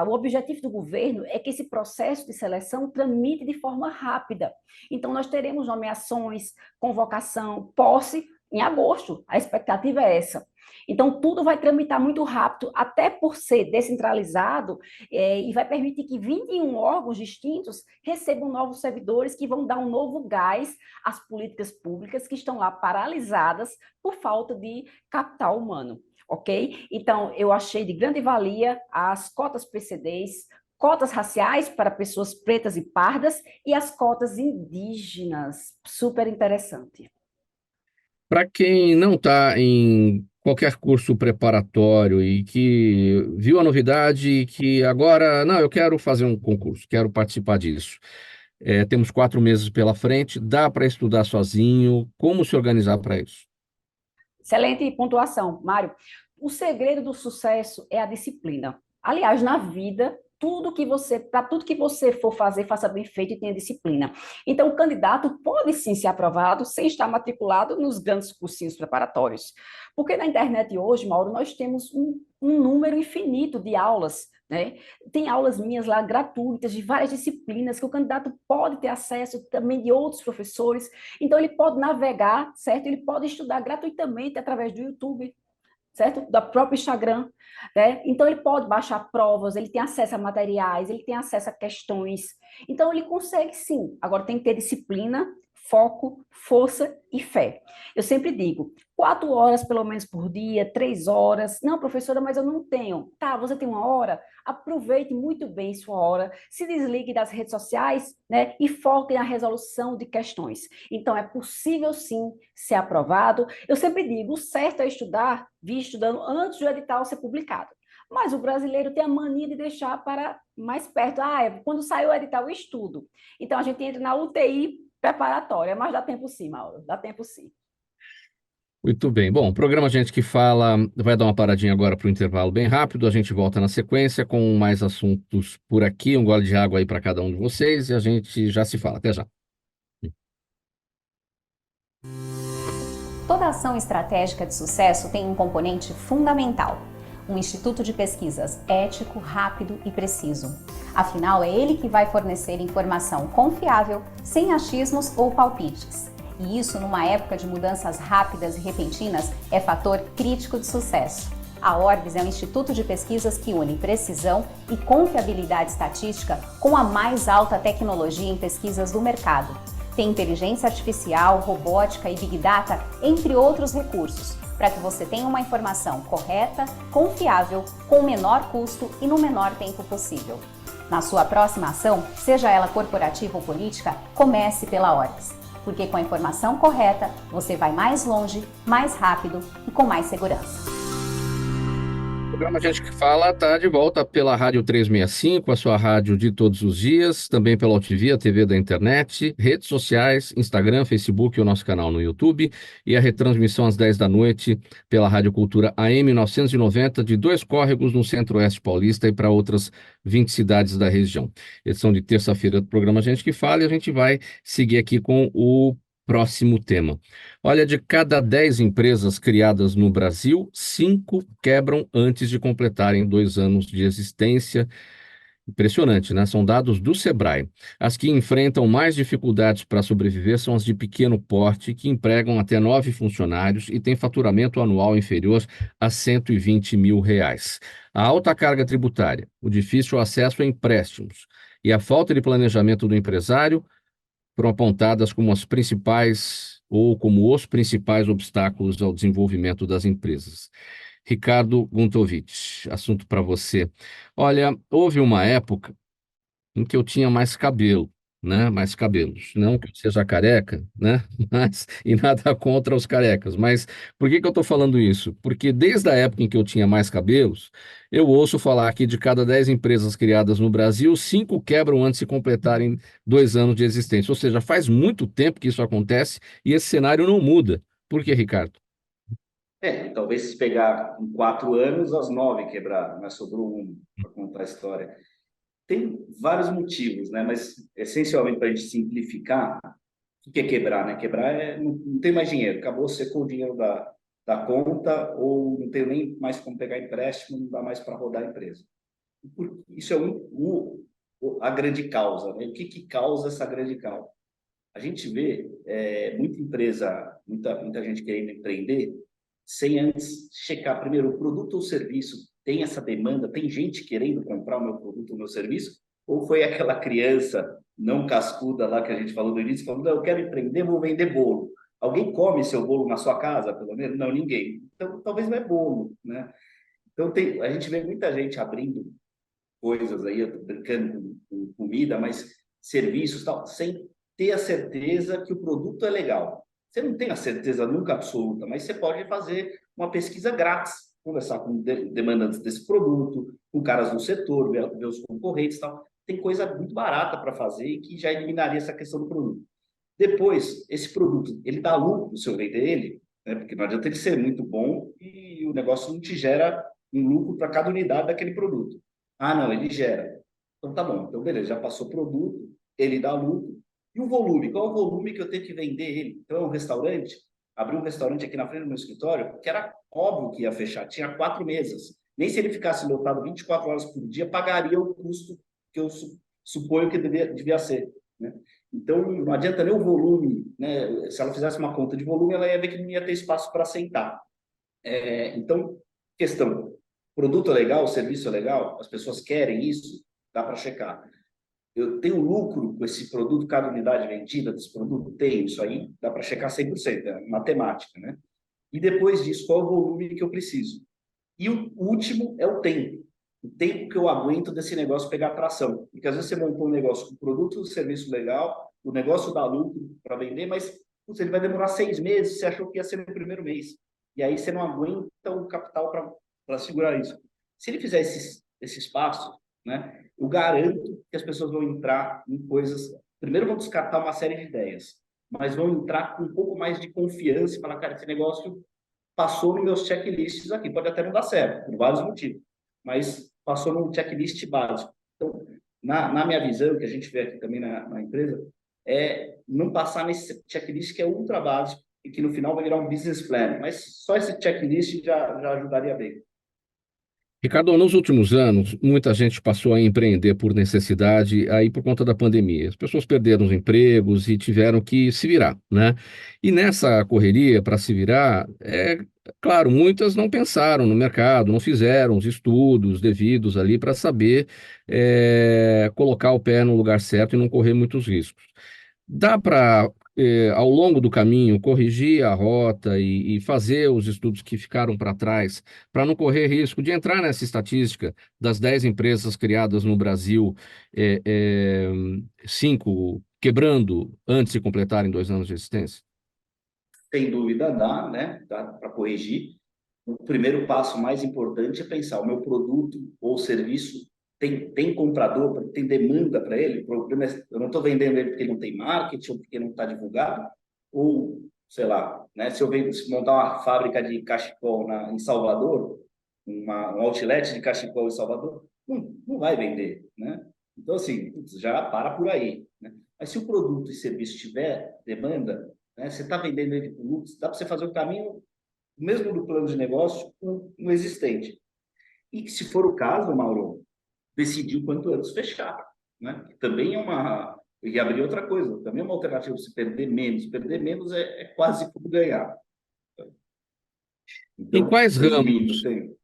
o objetivo do governo é que esse processo de seleção tramite de forma rápida. Então, nós teremos nomeações, convocação, posse em agosto. A expectativa é essa. Então, tudo vai tramitar muito rápido, até por ser descentralizado, e vai permitir que 21 órgãos distintos recebam novos servidores que vão dar um novo gás às políticas públicas que estão lá paralisadas por falta de capital humano, ok? Então, eu achei de grande valia as cotas PCDs, cotas raciais para pessoas pretas e pardas e as cotas indígenas, super interessante. Para quem não está em qualquer curso preparatório e que viu a novidade e que agora, não, eu quero fazer um concurso, quero participar disso. Temos 4 meses pela frente, dá para estudar sozinho, como se organizar para isso? Excelente pontuação, Mário. O segredo do sucesso é a disciplina. Aliás, na vida, para tudo que você for fazer, faça bem feito e tenha disciplina. Então, o candidato pode sim ser aprovado sem estar matriculado nos grandes cursinhos preparatórios. Porque na internet hoje, Mauro, nós temos um número infinito de aulas, né? Tem aulas minhas lá gratuitas de várias disciplinas que o candidato pode ter acesso também de outros professores. Então, ele pode navegar, certo? Ele pode estudar gratuitamente através do YouTube, certo? Do próprio Instagram, né? Então, ele pode baixar provas, ele tem acesso a materiais, ele tem acesso a questões. Então, ele consegue sim. Agora, tem que ter disciplina, foco, força e fé. Eu sempre digo, 4 horas pelo menos por dia, 3 horas. Não, professora, mas eu não tenho. Tá, você tem 1 hora? Aproveite muito bem sua hora, se desligue das redes sociais, né, e foque na resolução de questões. Então, é possível sim ser aprovado. Eu sempre digo, o certo é estudar, vir estudando antes do edital ser publicado. Mas o brasileiro tem a mania de deixar para mais perto. Quando saiu o edital, eu estudo. Então, a gente entra na UTI preparatória, mas dá tempo sim, Mauro, dá tempo sim. Muito bem. Bom, o programa Gente que Fala vai dar uma paradinha agora para o intervalo bem rápido. A gente volta na sequência com mais assuntos por aqui. Um gole de água aí para cada um de vocês e a gente já se fala. Até já. Toda ação estratégica de sucesso tem um componente fundamental: um instituto de pesquisas ético, rápido e preciso. Afinal, é ele que vai fornecer informação confiável, sem achismos ou palpites. E isso, numa época de mudanças rápidas e repentinas, é fator crítico de sucesso. A Orbis é um instituto de pesquisas que une precisão e confiabilidade estatística com a mais alta tecnologia em pesquisas do mercado. Tem inteligência artificial, robótica e Big Data, entre outros recursos, para que você tenha uma informação correta, confiável, com o menor custo e no menor tempo possível. Na sua próxima ação, seja ela corporativa ou política, comece pela Orbis. Porque com a informação correta, você vai mais longe, mais rápido e com mais segurança. O programa Gente que Fala está de volta pela Rádio 365, a sua rádio de todos os dias, também pela UTV, a TV da internet, redes sociais, Instagram, Facebook e o nosso canal no YouTube, e a retransmissão às 10 da noite pela Rádio Cultura AM 990 de Dois Córregos, no Centro-Oeste Paulista e para outras 20 cidades da região. Edição de terça-feira do programa Gente que Fala, e a gente vai seguir aqui com o próximo tema. Olha, de cada 10 empresas criadas no Brasil, 5 quebram antes de completarem 2 anos de existência. Impressionante, né? São dados do Sebrae. As que enfrentam mais dificuldades para sobreviver são as de pequeno porte, que empregam até 9 funcionários e têm faturamento anual inferior a R$ 120 mil. A alta carga tributária, o difícil acesso a empréstimos e a falta de planejamento do empresário foram apontadas como as principais ou como os principais obstáculos ao desenvolvimento das empresas. Ricardo Guntovich, assunto para você. Olha, houve uma época em que eu tinha mais cabelo, né? Mais cabelos. Não que eu seja careca, né? E nada contra os carecas. Mas por que eu estou falando isso? Porque desde a época em que eu tinha mais cabelos, eu ouço falar que de cada 10 empresas criadas no Brasil, 5 quebram antes de completarem 2 anos de existência. Ou seja, faz muito tempo que isso acontece e esse cenário não muda. Por que, Ricardo? Talvez se pegar em 4 anos, as 9 quebraram, mas sobrou um para contar a história. Tem vários motivos, né? Mas essencialmente para a gente simplificar, o que é quebrar, né? Quebrar não tem mais dinheiro, acabou, secou o dinheiro da conta, ou não tem nem mais como pegar empréstimo, não dá mais para rodar a empresa. Isso é a grande causa, né? O que causa essa grande causa? A gente vê muita empresa, muita gente querendo empreender, sem antes checar primeiro o produto ou serviço tem essa demanda, tem gente querendo comprar o meu produto ou o meu serviço, ou foi aquela criança não cascuda lá que a gente falou no início, falando, não, eu quero empreender, vou vender bolo. Alguém come seu bolo na sua casa, pelo menos? Não, ninguém. Então, talvez não é bolo, né? Então, a gente vê muita gente abrindo coisas aí, eu tô brincando com comida, mas serviços, tal, sem ter a certeza que o produto é legal. Você não tem a certeza nunca absoluta, mas você pode fazer uma pesquisa grátis, conversar com demandantes desse produto, com caras do setor, ver os concorrentes, tal. Tem coisa muito barata para fazer e que já eliminaria essa questão do produto. Depois, esse produto, ele dá lucro se eu vender ele, né? Porque não adianta ele ser muito bom e o negócio não te gera um lucro para cada unidade daquele produto. Ah, não, ele gera. Então tá bom, então beleza, já passou o produto, ele dá lucro. E o volume? Qual é o volume que eu tenho que vender ele? Então é um restaurante, abri um restaurante aqui na frente do meu escritório, que era óbvio que ia fechar, tinha 4 mesas. Nem se ele ficasse lotado 24 horas por dia, pagaria o custo que eu suponho que devia ser, né? Então, não adianta nem o volume, né? Se ela fizesse uma conta de volume, ela ia ver que não ia ter espaço para sentar. Então, questão, produto é legal, serviço é legal, as pessoas querem isso, dá para checar. Eu tenho lucro com esse produto, cada unidade vendida desse produto? Tem, isso aí dá para checar 100%, é matemática, né? E depois disso, qual é o volume que eu preciso? E o último é o tempo. O tempo que eu aguento desse negócio pegar tração. Porque às vezes você montou um negócio com produto ou serviço legal, o negócio dá lucro para vender, mas putz, ele vai demorar 6 meses, você achou que ia ser no primeiro mês. E aí você não aguenta o capital para segurar isso. Se ele fizer esses passos, né, eu garanto que as pessoas vão entrar em coisas... Primeiro vão descartar uma série de ideias, mas vão entrar com um pouco mais de confiança e falar, cara, esse negócio passou nos meus checklists aqui. Pode até não dar certo, por vários motivos, mas passou num checklist básico. Então, na minha visão, que a gente vê aqui também na empresa, é não passar nesse checklist que é ultra básico e que no final vai virar um business plan, mas só esse checklist já ajudaria bem. Ricardo, nos últimos anos, muita gente passou a empreender por necessidade, aí por conta da pandemia. As pessoas perderam os empregos e tiveram que se virar, né? E nessa correria para se virar, claro, muitas não pensaram no mercado, não fizeram os estudos devidos ali para saber colocar o pé no lugar certo e não correr muitos riscos. Dá para, ao longo do caminho, corrigir a rota e fazer os estudos que ficaram para trás, para não correr risco de entrar nessa estatística das 10 empresas criadas no Brasil, 5 quebrando antes de completarem 2 anos de existência? Sem dúvida dá, né? Dá para corrigir. O primeiro passo mais importante é pensar, o meu produto ou serviço tem comprador, tem demanda para ele? O problema é, eu não estou vendendo ele porque não tem marketing ou porque não está divulgado, ou, sei lá, né, se montar uma fábrica de cachecol em Salvador, um outlet de cachecol em Salvador, não vai vender, né? Então, assim, já para por aí, né? Mas se o produto e serviço tiver demanda, né, você está vendendo ele por lucro, dá para você fazer o caminho mesmo do plano de negócio no existente. E que, se for o caso, Mauro, decidir quanto antes fechar, né? Também e abrir outra coisa, também é uma alternativa se perder menos. Perder menos é quase como ganhar. Então, Em quais resumindo, ramos?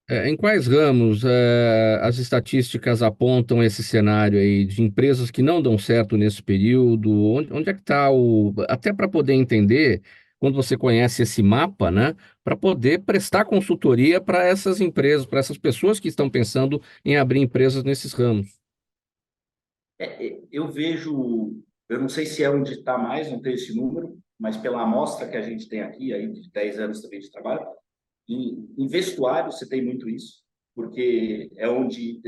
Em quais ramos as estatísticas apontam esse cenário aí de empresas que não dão certo nesse período? Onde é que está até para poder entender, quando você conhece esse mapa, né, para poder prestar consultoria para essas empresas, para essas pessoas que estão pensando em abrir empresas nesses ramos? eu vejo, eu não sei se é onde está mais, não tenho esse número, mas pela amostra que a gente tem aqui, aí de 10 anos também de trabalho, em vestuário você tem muito isso, porque é onde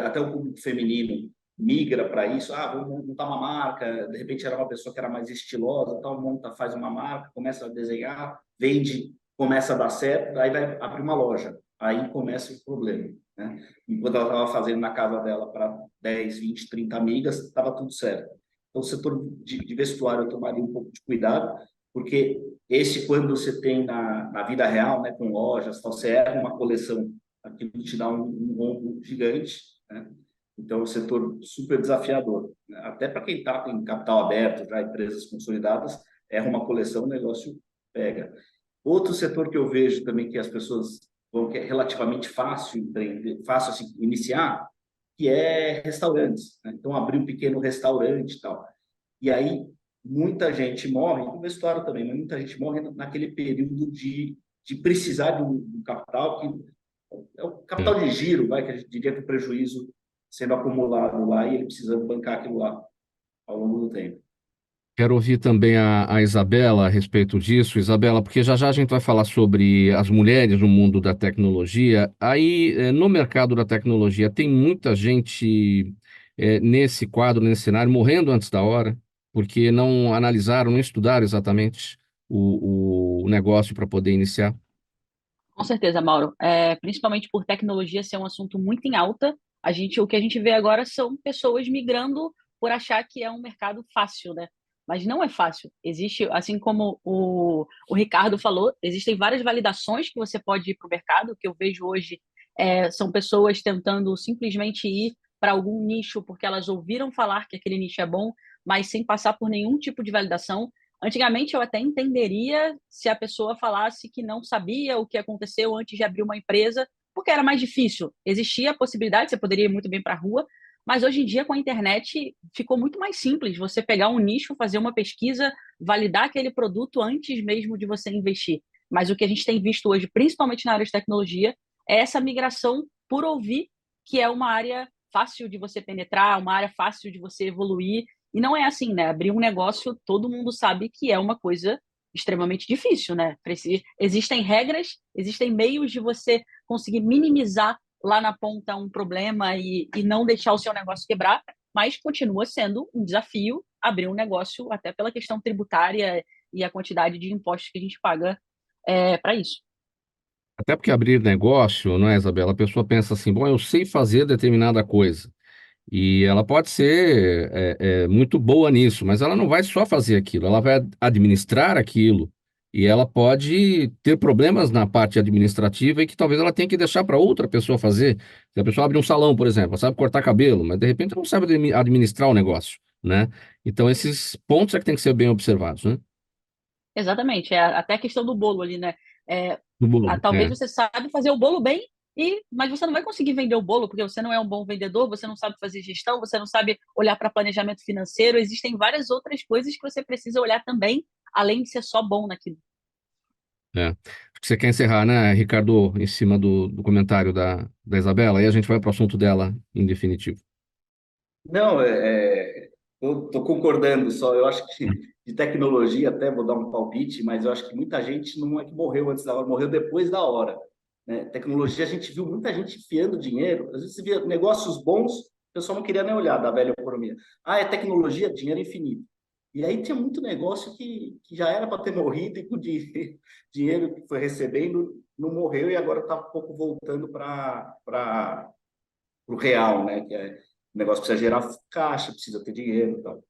até o público feminino migra para isso. Vamos montar uma marca, de repente era uma pessoa que era mais estilosa, então faz uma marca, começa a desenhar, vende começa a dar certo, aí vai abrir uma loja. Aí começa o problema, né? Enquanto ela estava fazendo na casa dela para 10, 20, 30 amigas, estava tudo certo. Então, o setor de vestuário eu tomaria um pouco de cuidado, porque quando você tem na vida real, né, com lojas, tal, você erra uma coleção, aquilo te dá um rombo gigante, né? Então, é um setor super desafiador, né? Até para quem está em capital aberto, já empresas consolidadas, erra uma coleção, o negócio pega. Outro setor que eu vejo também que as pessoas vão, que é relativamente fácil empreender, fácil assim, iniciar, que é restaurantes, né? Então, abrir um pequeno restaurante e tal. E aí, muita gente morre, no vestuário também, mas muita gente morre naquele período de precisar de um capital, que é o capital de giro, vai, que a gente diria que o prejuízo sendo acumulado lá e ele precisando bancar aquilo lá ao longo do tempo. Quero ouvir também a Isabela a respeito disso. Isabela, porque já já a gente vai falar sobre as mulheres no mundo da tecnologia. Aí, no mercado da tecnologia, tem muita gente nesse quadro, nesse cenário, morrendo antes da hora, porque não analisaram, não estudaram exatamente o negócio para poder iniciar. Com certeza, Mauro. Principalmente por tecnologia ser um assunto muito em alta, o que a gente vê agora são pessoas migrando por achar que é um mercado fácil, né? Mas não é fácil. Existe, assim como o Ricardo falou, existem várias validações que você pode ir para o mercado. O que eu vejo hoje são pessoas tentando simplesmente ir para algum nicho porque elas ouviram falar que aquele nicho é bom, mas sem passar por nenhum tipo de validação. Antigamente eu até entenderia se a pessoa falasse que não sabia o que aconteceu antes de abrir uma empresa, porque era mais difícil. Existia a possibilidade, você poderia ir muito bem para a rua, mas hoje em dia com a internet ficou muito mais simples você pegar um nicho, fazer uma pesquisa, validar aquele produto antes mesmo de você investir. Mas o que a gente tem visto hoje, principalmente na área de tecnologia, é essa migração por ouvir, que é uma área fácil de você penetrar, uma área fácil de você evoluir. E não é assim, né? Abrir um negócio, todo mundo sabe que é uma coisa extremamente difícil, né? Existem regras, existem meios de você conseguir minimizar lá na ponta um problema e não deixar o seu negócio quebrar, mas continua sendo um desafio abrir um negócio, até pela questão tributária e a quantidade de impostos que a gente paga para isso. Até porque abrir negócio, não é, Isabela? A pessoa pensa assim, bom, eu sei fazer determinada coisa. E ela pode ser muito boa nisso, mas ela não vai só fazer aquilo, ela vai administrar aquilo. E ela pode ter problemas na parte administrativa e que talvez ela tenha que deixar para outra pessoa fazer. Se a pessoa abre um salão, por exemplo, ela sabe cortar cabelo, mas de repente não sabe administrar o negócio, né? Então esses pontos é que tem que ser bem observados, né? Exatamente, até a questão do bolo ali, né? No bolo. Talvez você sabe fazer o bolo bem, mas você não vai conseguir vender o bolo, porque você não é um bom vendedor, você não sabe fazer gestão, você não sabe olhar para planejamento financeiro. Existem várias outras coisas que você precisa olhar também, além de ser só bom naquilo. Acho que você quer encerrar, né, Ricardo, em cima do comentário da Isabela, e a gente vai para o assunto dela em definitivo. Não, tô concordando só. Eu acho que de tecnologia, até vou dar um palpite, mas eu acho que muita gente não é que morreu antes da hora, morreu depois da hora, né? Tecnologia, a gente viu muita gente enfiando dinheiro. Às vezes você via negócios bons, o pessoal não queria nem olhar da velha economia. Ah, é tecnologia, dinheiro infinito. E aí tinha muito negócio que já era para ter morrido e com o dinheiro que foi recebendo não morreu e agora está um pouco voltando para o real, né? Que é, o negócio precisa gerar caixa, precisa ter dinheiro e tal.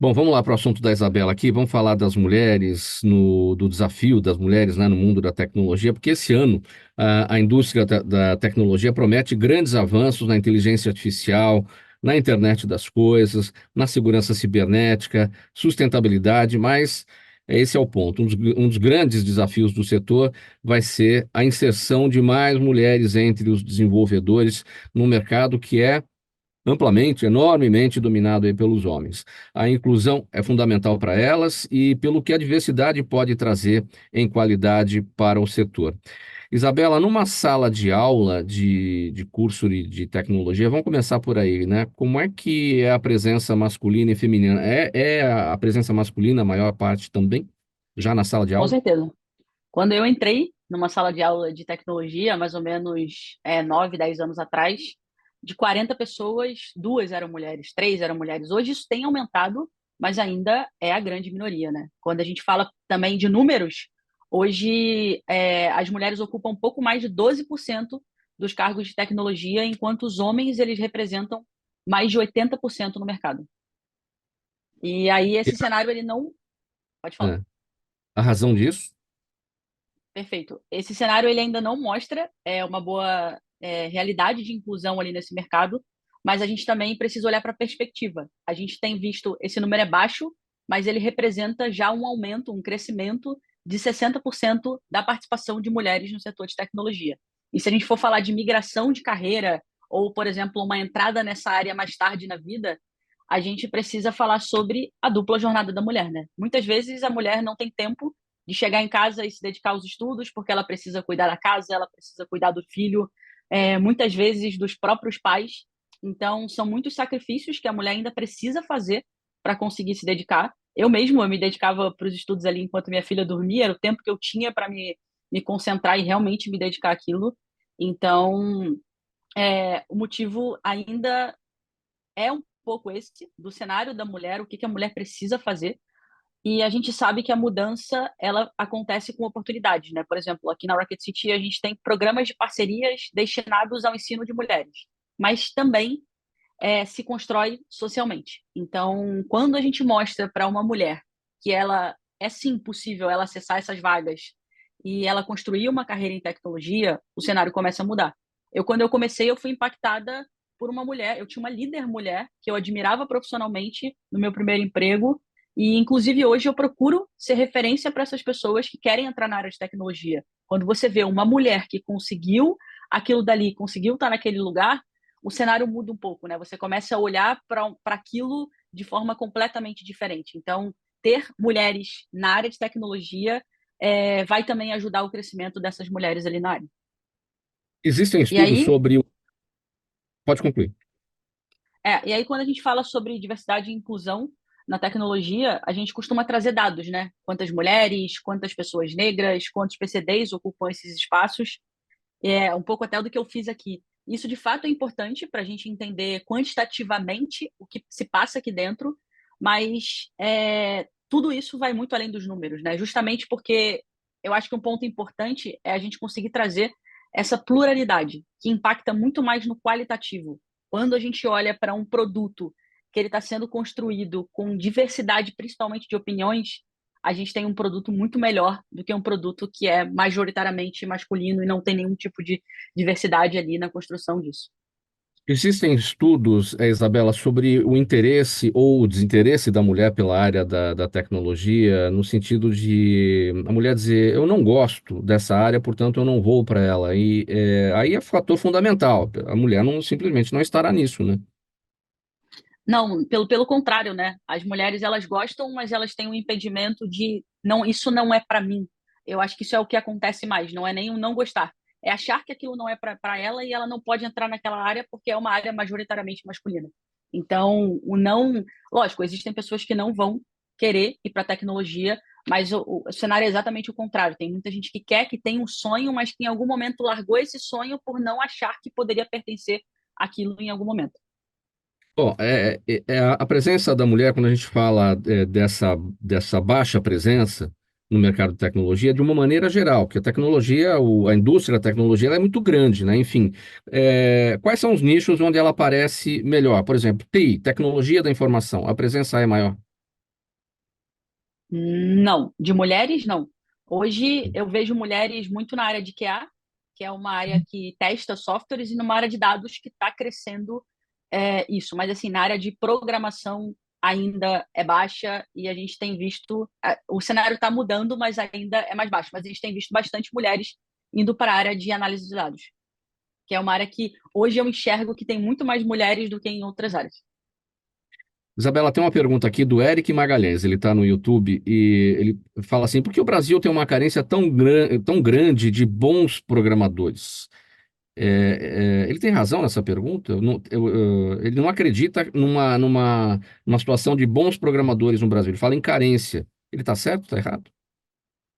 Bom, vamos lá para o assunto da Isabela aqui. Vamos falar das mulheres, do desafio das mulheres, né, no mundo da tecnologia, porque esse ano a indústria da tecnologia promete grandes avanços na inteligência artificial, na internet das coisas, na segurança cibernética, sustentabilidade, mas esse é o ponto. Um dos grandes desafios do setor vai ser a inserção de mais mulheres entre os desenvolvedores no mercado que é amplamente, enormemente dominado aí pelos homens. A inclusão é fundamental para elas e pelo que a diversidade pode trazer em qualidade para o setor. Isabela, numa sala de aula de curso de tecnologia, vamos começar por aí, né? Como é que é a presença masculina e feminina? É a presença masculina a maior parte também, já na sala de Com aula? certeza. Quando eu entrei numa sala de aula de tecnologia, mais ou menos 9, 10 anos atrás, de 40 pessoas, 2 eram mulheres, 3 eram mulheres. Hoje isso tem aumentado, mas ainda é a grande minoria, né? Quando a gente fala também de números, Hoje, as mulheres ocupam um pouco mais de 12% dos cargos de tecnologia, enquanto os homens eles representam mais de 80% no mercado. E aí esse cenário ele não... Pode falar. É. A razão disso? Perfeito. Esse cenário ele ainda não mostra uma boa realidade de inclusão ali nesse mercado, mas a gente também precisa olhar para a perspectiva. A gente tem visto, esse número é baixo, mas ele representa já um aumento, um crescimento de 60% da participação de mulheres no setor de tecnologia. E se a gente for falar de migração de carreira, ou, por exemplo, uma entrada nessa área mais tarde na vida, a gente precisa falar sobre a dupla jornada da mulher, né? Muitas vezes a mulher não tem tempo de chegar em casa e se dedicar aos estudos, porque ela precisa cuidar da casa, ela precisa cuidar do filho, muitas vezes dos próprios pais. Então, são muitos sacrifícios que a mulher ainda precisa fazer para conseguir se dedicar. Eu me dedicava para os estudos ali enquanto minha filha dormia, era o tempo que eu tinha para me concentrar e realmente me dedicar àquilo. Então, o motivo ainda é um pouco esse, do cenário da mulher, o que a mulher precisa fazer. E a gente sabe que a mudança, ela acontece com oportunidades, né? Por exemplo, aqui na Rocket City a gente tem programas de parcerias destinados ao ensino de mulheres, mas também se constrói socialmente. Então, quando a gente mostra para uma mulher que ela é sim possível ela acessar essas vagas e ela construir uma carreira em tecnologia, o cenário começa a mudar. Quando eu comecei, eu fui impactada por uma mulher, eu tinha uma líder mulher que eu admirava profissionalmente no meu primeiro emprego, e inclusive hoje eu procuro ser referência para essas pessoas que querem entrar na área de tecnologia. Quando você vê uma mulher que conseguiu aquilo dali, conseguiu estar naquele lugar, o cenário muda um pouco, né? Você começa a olhar para aquilo de forma completamente diferente. Então, ter mulheres na área de tecnologia vai também ajudar o crescimento dessas mulheres ali na área. Existem E estudos aí, sobre... Pode concluir. e aí, quando a gente fala sobre diversidade e inclusão na tecnologia, a gente costuma trazer dados, né? Quantas mulheres, quantas pessoas negras, quantos PCDs ocupam esses espaços. Um pouco até do que eu fiz aqui. Isso, de fato, é importante para a gente entender quantitativamente o que se passa aqui dentro, mas tudo isso vai muito além dos números, né? Justamente porque eu acho que um ponto importante é a gente conseguir trazer essa pluralidade, que impacta muito mais no qualitativo. Quando a gente olha para um produto que ele está sendo construído com diversidade, principalmente de opiniões, a gente tem um produto muito melhor do que um produto que é majoritariamente masculino e não tem nenhum tipo de diversidade ali na construção disso. Existem estudos, Isabela, sobre o interesse ou o desinteresse da mulher pela área da tecnologia, no sentido de a mulher dizer, eu não gosto dessa área, portanto eu não vou para ela. E aí é fator fundamental. A mulher simplesmente não estará nisso, né? Não, pelo contrário, né? As mulheres elas gostam, mas elas têm um impedimento de não, isso não é para mim. Eu acho que isso é o que acontece mais, não é nem o não gostar. É achar que aquilo não é para ela e ela não pode entrar naquela área porque é uma área majoritariamente masculina. Então, o não, lógico, existem pessoas que não vão querer ir para a tecnologia, mas o cenário é exatamente o contrário. Tem muita gente que quer, que tem um sonho, mas que em algum momento largou esse sonho por não achar que poderia pertencer àquilo em algum momento. Bom, a presença da mulher, quando a gente fala dessa baixa presença no mercado de tecnologia, de uma maneira geral, que a tecnologia, a indústria da tecnologia, ela é muito grande, né? Enfim, quais são os nichos onde ela aparece melhor? Por exemplo, TI, tecnologia da informação, a presença é maior? Não, de mulheres não. Hoje eu vejo mulheres muito na área de QA, que é uma área que testa softwares, e numa área de dados que está crescendo isso. Mas assim, na área de programação ainda é baixa e a gente tem visto, o cenário está mudando, mas ainda é mais baixo. Mas a gente tem visto bastante mulheres indo para a área de análise de dados, que é uma área que hoje eu enxergo que tem muito mais mulheres do que em outras áreas. Isabela, tem uma pergunta aqui do Eric Magalhães, ele está no YouTube e ele fala assim, por que o Brasil tem uma carência tão grande de bons programadores? Ele tem razão nessa pergunta? Ele não acredita numa situação de bons programadores no Brasil, ele fala em carência. Ele está certo ou está errado?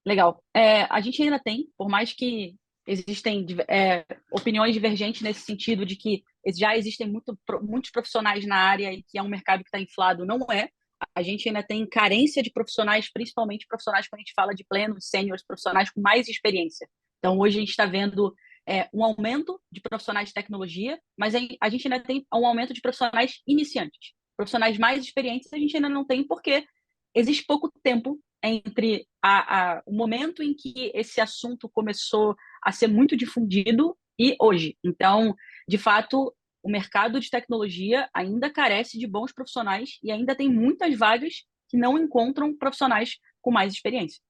Legal. A gente ainda tem, por mais que existem opiniões divergentes nesse sentido de que já existem muitos profissionais na área e que é um mercado que está inflado, não é. a gente ainda tem carência de profissionais, principalmente profissionais quando a gente fala de plenos, sêniores, profissionais com mais experiência. Então, hoje a gente está vendo um aumento de profissionais de tecnologia, mas a gente ainda tem um aumento de profissionais iniciantes. Profissionais mais experientes a gente ainda não tem, porque existe pouco tempo entre o momento em que esse assunto começou a ser muito difundido e hoje. Então, de fato, o mercado de tecnologia ainda carece de bons profissionais e ainda tem muitas vagas que não encontram profissionais com mais experiência.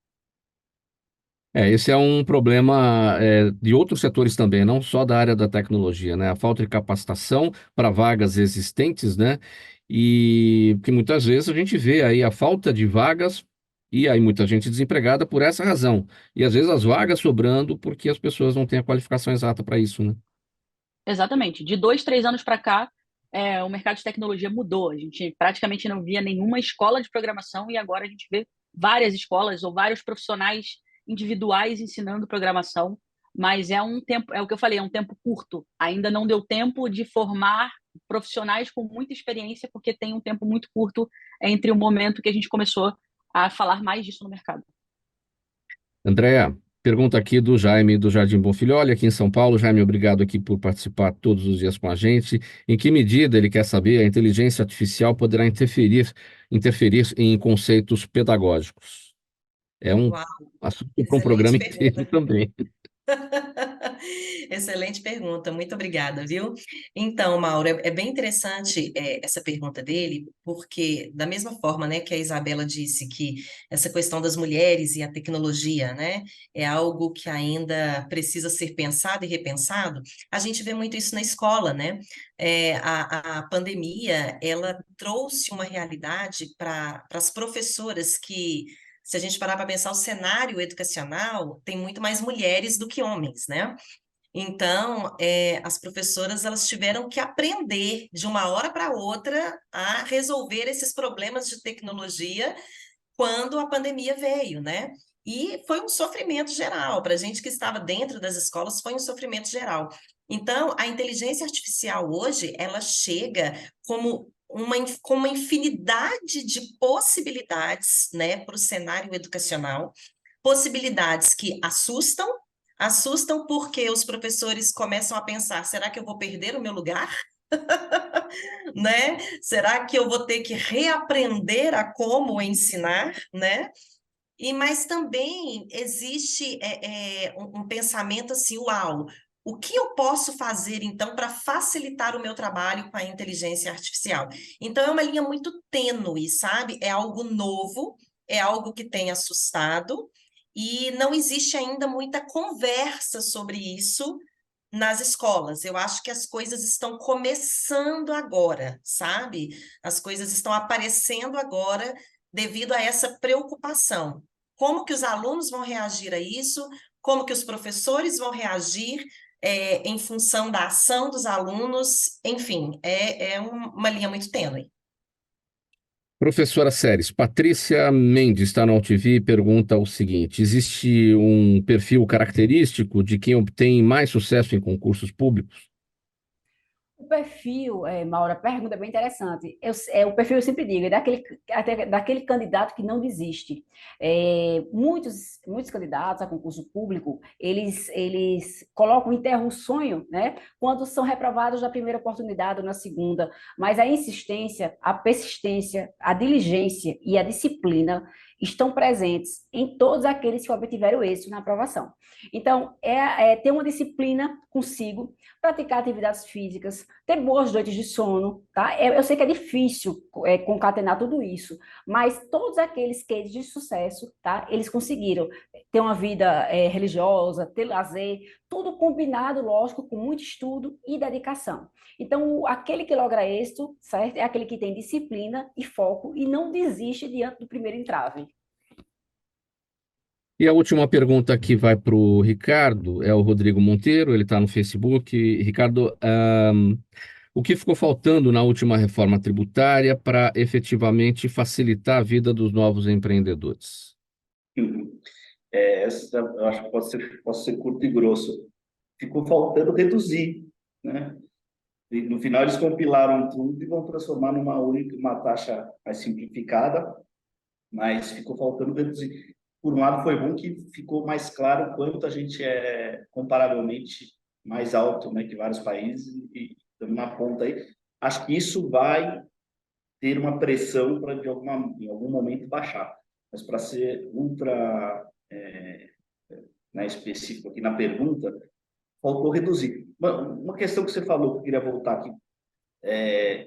Esse é um problema de outros setores também, não só da área da tecnologia, né? A falta de capacitação para vagas existentes, né? E que muitas vezes a gente vê aí a falta de vagas e aí muita gente desempregada por essa razão. E às vezes as vagas sobrando porque as pessoas não têm a qualificação exata para isso, né? Exatamente. De 2, 3 anos para cá, o mercado de tecnologia mudou. A gente praticamente não via nenhuma escola de programação e agora a gente vê várias escolas ou vários profissionais individuais ensinando programação, mas é um tempo, é o que eu falei, é um tempo curto. Ainda não deu tempo de formar profissionais com muita experiência, porque tem um tempo muito curto entre o momento que a gente começou a falar mais disso no mercado. Andréa, pergunta aqui do Jaime, do Jardim Bonfilho. Olha, aqui em São Paulo, Jaime, obrigado aqui por participar todos os dias com a gente. Em que medida, ele quer saber, a inteligência artificial poderá interferir em conceitos pedagógicos? É um Uau, assunto para um excelente programa inteiro pergunta. também. Excelente pergunta, muito obrigada, viu? Então, Mauro, é bem interessante essa pergunta dele, porque da mesma forma, né, que a Isabela disse que essa questão das mulheres e a tecnologia, né, é algo que ainda precisa ser pensado e repensado, a gente vê muito isso na escola, né? A pandemia, ela trouxe uma realidade para as professoras que, se a gente parar para pensar, o cenário educacional tem muito mais mulheres do que homens, né? Então, as professoras elas tiveram que aprender de uma hora para outra a resolver esses problemas de tecnologia quando a pandemia veio, né? E foi um sofrimento geral, para a gente que estava dentro das escolas, foi um sofrimento geral. Então, a inteligência artificial hoje, ela chega com uma infinidade de possibilidades, né, para o cenário educacional, possibilidades que assustam porque os professores começam a pensar, será que eu vou perder o meu lugar? Né? Será que eu vou ter que reaprender a como ensinar, né? Mas também existe um pensamento assim, uau, o que eu posso fazer então para facilitar o meu trabalho com a inteligência artificial? Então é uma linha muito tênue, sabe? É algo novo, é algo que tem assustado e não existe ainda muita conversa sobre isso nas escolas. Eu acho que as coisas estão começando agora, sabe? As coisas estão aparecendo agora devido a essa preocupação. Como que os alunos vão reagir a isso? Como que os professores vão reagir em função da ação dos alunos? Enfim, uma linha muito tênue. Professora Séries, Patrícia Mendes está no UTV e pergunta o seguinte: existe um perfil característico de quem obtém mais sucesso em concursos públicos? O perfil, Maura, a pergunta é bem interessante. O perfil, eu sempre digo, é daquele candidato que não desiste. Muitos candidatos a concurso público, eles colocam enterram o sonho, né, quando são reprovados na primeira oportunidade ou na segunda. Mas a insistência, a persistência, a diligência e a disciplina estão presentes em todos aqueles que obtiveram êxito na aprovação. Então, ter uma disciplina consigo, praticar atividades físicas, ter boas noites de sono, tá? Eu sei que é difícil concatenar tudo isso, mas todos aqueles cases de sucesso, tá? Eles conseguiram ter uma vida religiosa, ter lazer, tudo combinado, lógico, com muito estudo e dedicação. Então, aquele que logra êxito, certo? É aquele que tem disciplina e foco e não desiste diante do primeiro entrave. E a última pergunta que vai para o Ricardo é o Rodrigo Monteiro, ele está no Facebook. Ricardo, o que ficou faltando na última reforma tributária para efetivamente facilitar a vida dos novos empreendedores? Essa eu acho que pode ser curto e grosso. Ficou faltando reduzir, né? E no final, eles compilaram tudo e vão transformar numa única, uma taxa mais simplificada, mas ficou faltando reduzir. Por um lado, foi bom que ficou mais claro quanto a gente é comparavelmente mais alto, né, que vários países, e estamos na ponta aí. Acho que isso vai ter uma pressão para, em algum momento, baixar. Mas para ser ultra né, específico aqui na pergunta, faltou reduzir. Uma questão que você falou, que eu queria voltar aqui,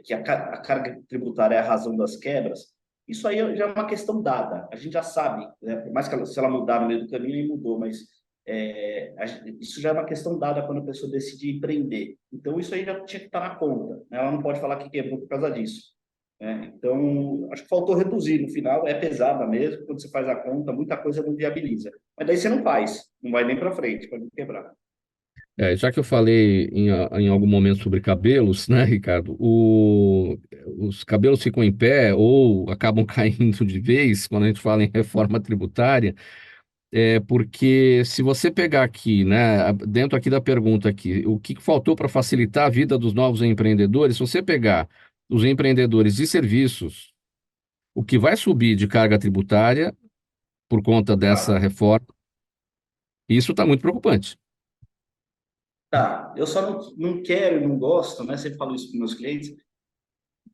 que a carga tributária é a razão das quebras, isso aí já é uma questão dada. A gente já sabe, né? Por mais que se ela mudar no meio do caminho, aí mudou, mas isso já é uma questão dada quando a pessoa decide empreender. Então, isso aí já tinha que estar na conta, né? Ela não pode falar que quebrou por causa disso. Então, acho que faltou reduzir no final, é pesada mesmo, quando você faz a conta, muita coisa não viabiliza. Mas daí você não faz, não vai nem para frente, pode quebrar. Já que eu falei em algum momento sobre cabelos, né, Ricardo? Os cabelos ficam em pé ou acabam caindo de vez quando a gente fala em reforma tributária, porque se você pegar aqui, né, dentro aqui da pergunta aqui, o que faltou para facilitar a vida dos novos empreendedores, se você pegar os empreendedores de serviços, o que vai subir de carga tributária por conta dessa reforma, isso está muito preocupante. Tá, eu só não quero e não gosto, né? Sempre falo isso para meus clientes,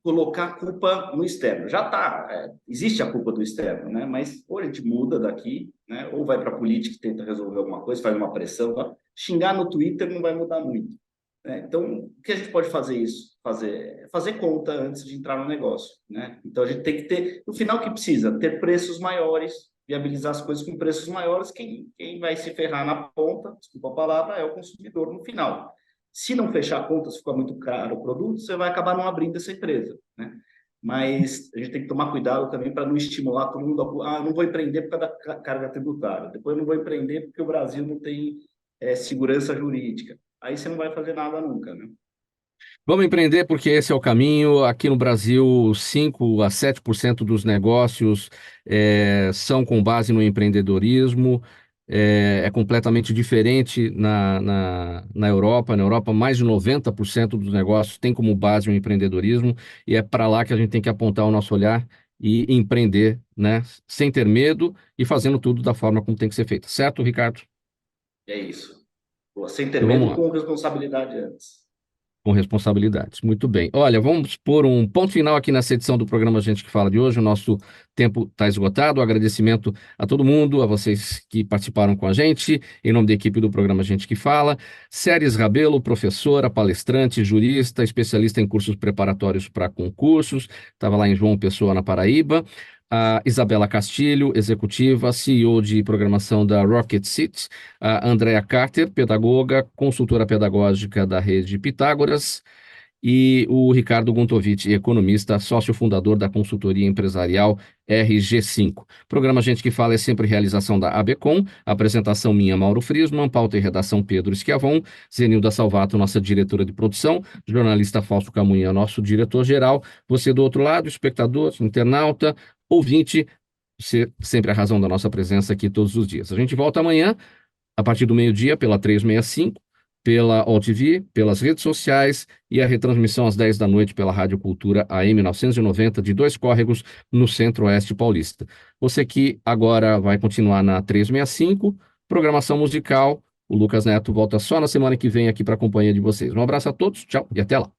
colocar a culpa no externo. Já tá, existe a culpa do externo, né? Mas ou a gente muda daqui, né? Ou vai para a política e tenta resolver alguma coisa, faz uma pressão, tá? Xingar no Twitter não vai mudar muito, né? Então, o que a gente pode fazer isso? Fazer conta antes de entrar no negócio, né? Então, a gente tem que ter, no final, o que precisa? Ter preços maiores, viabilizar as coisas com preços maiores. Quem vai se ferrar na ponta, desculpa a palavra, é o consumidor no final. Se não fechar a conta, se ficar muito caro o produto, você vai acabar não abrindo essa empresa, né? Mas a gente tem que tomar cuidado também para não estimular todo mundo eu não vou empreender por causa da carga tributária, depois eu não vou empreender porque o Brasil não tem segurança jurídica. Aí você não vai fazer nada nunca, né? Vamos empreender porque esse é o caminho. Aqui no Brasil, 5 a 7% dos negócios são com base no empreendedorismo. É completamente diferente na Europa. Na Europa, mais de 90% dos negócios tem como base o empreendedorismo, e é para lá que a gente tem que apontar o nosso olhar e empreender, né? Sem ter medo e fazendo tudo da forma como tem que ser feito. Certo, Ricardo? É isso. Pô, sem ter Então vamos medo, lá. com responsabilidade antes. Com responsabilidades. Muito bem. Olha, vamos pôr um ponto final aqui nessa edição do programa Gente que Fala de hoje. O nosso tempo está esgotado. Agradecimento a todo mundo, a vocês que participaram com a gente, em nome da equipe do programa Gente que Fala. Séries Rabelo, professora, palestrante, jurista, especialista em cursos preparatórios para concursos. Estava lá em João Pessoa, na Paraíba. A Isabela Castilho, executiva, CEO de programação da Rocket City. A Andrea Carter, pedagoga, consultora pedagógica da Rede Pitágoras. E o Ricardo Guntovitch, economista, sócio fundador da consultoria empresarial RG5. Programa Gente que Fala é sempre realização da ABCom, apresentação minha, Mauro Friesman, pauta e redação Pedro Schiavon, Zenilda Salvato, nossa diretora de produção, jornalista Fausto Camunha, nosso diretor-geral, você do outro lado, espectador, internauta, ouvinte, você sempre a razão da nossa presença aqui todos os dias. A gente volta amanhã, a partir do meio-dia, pela 365, pela OTV, pelas redes sociais, e a retransmissão às 10 da noite pela Rádio Cultura AM 990 de Dois Córregos, no Centro-Oeste Paulista. Você que agora vai continuar na 365, programação musical. O Lucas Neto volta só na semana que vem aqui para a companhia de vocês. Um abraço a todos, tchau e até lá.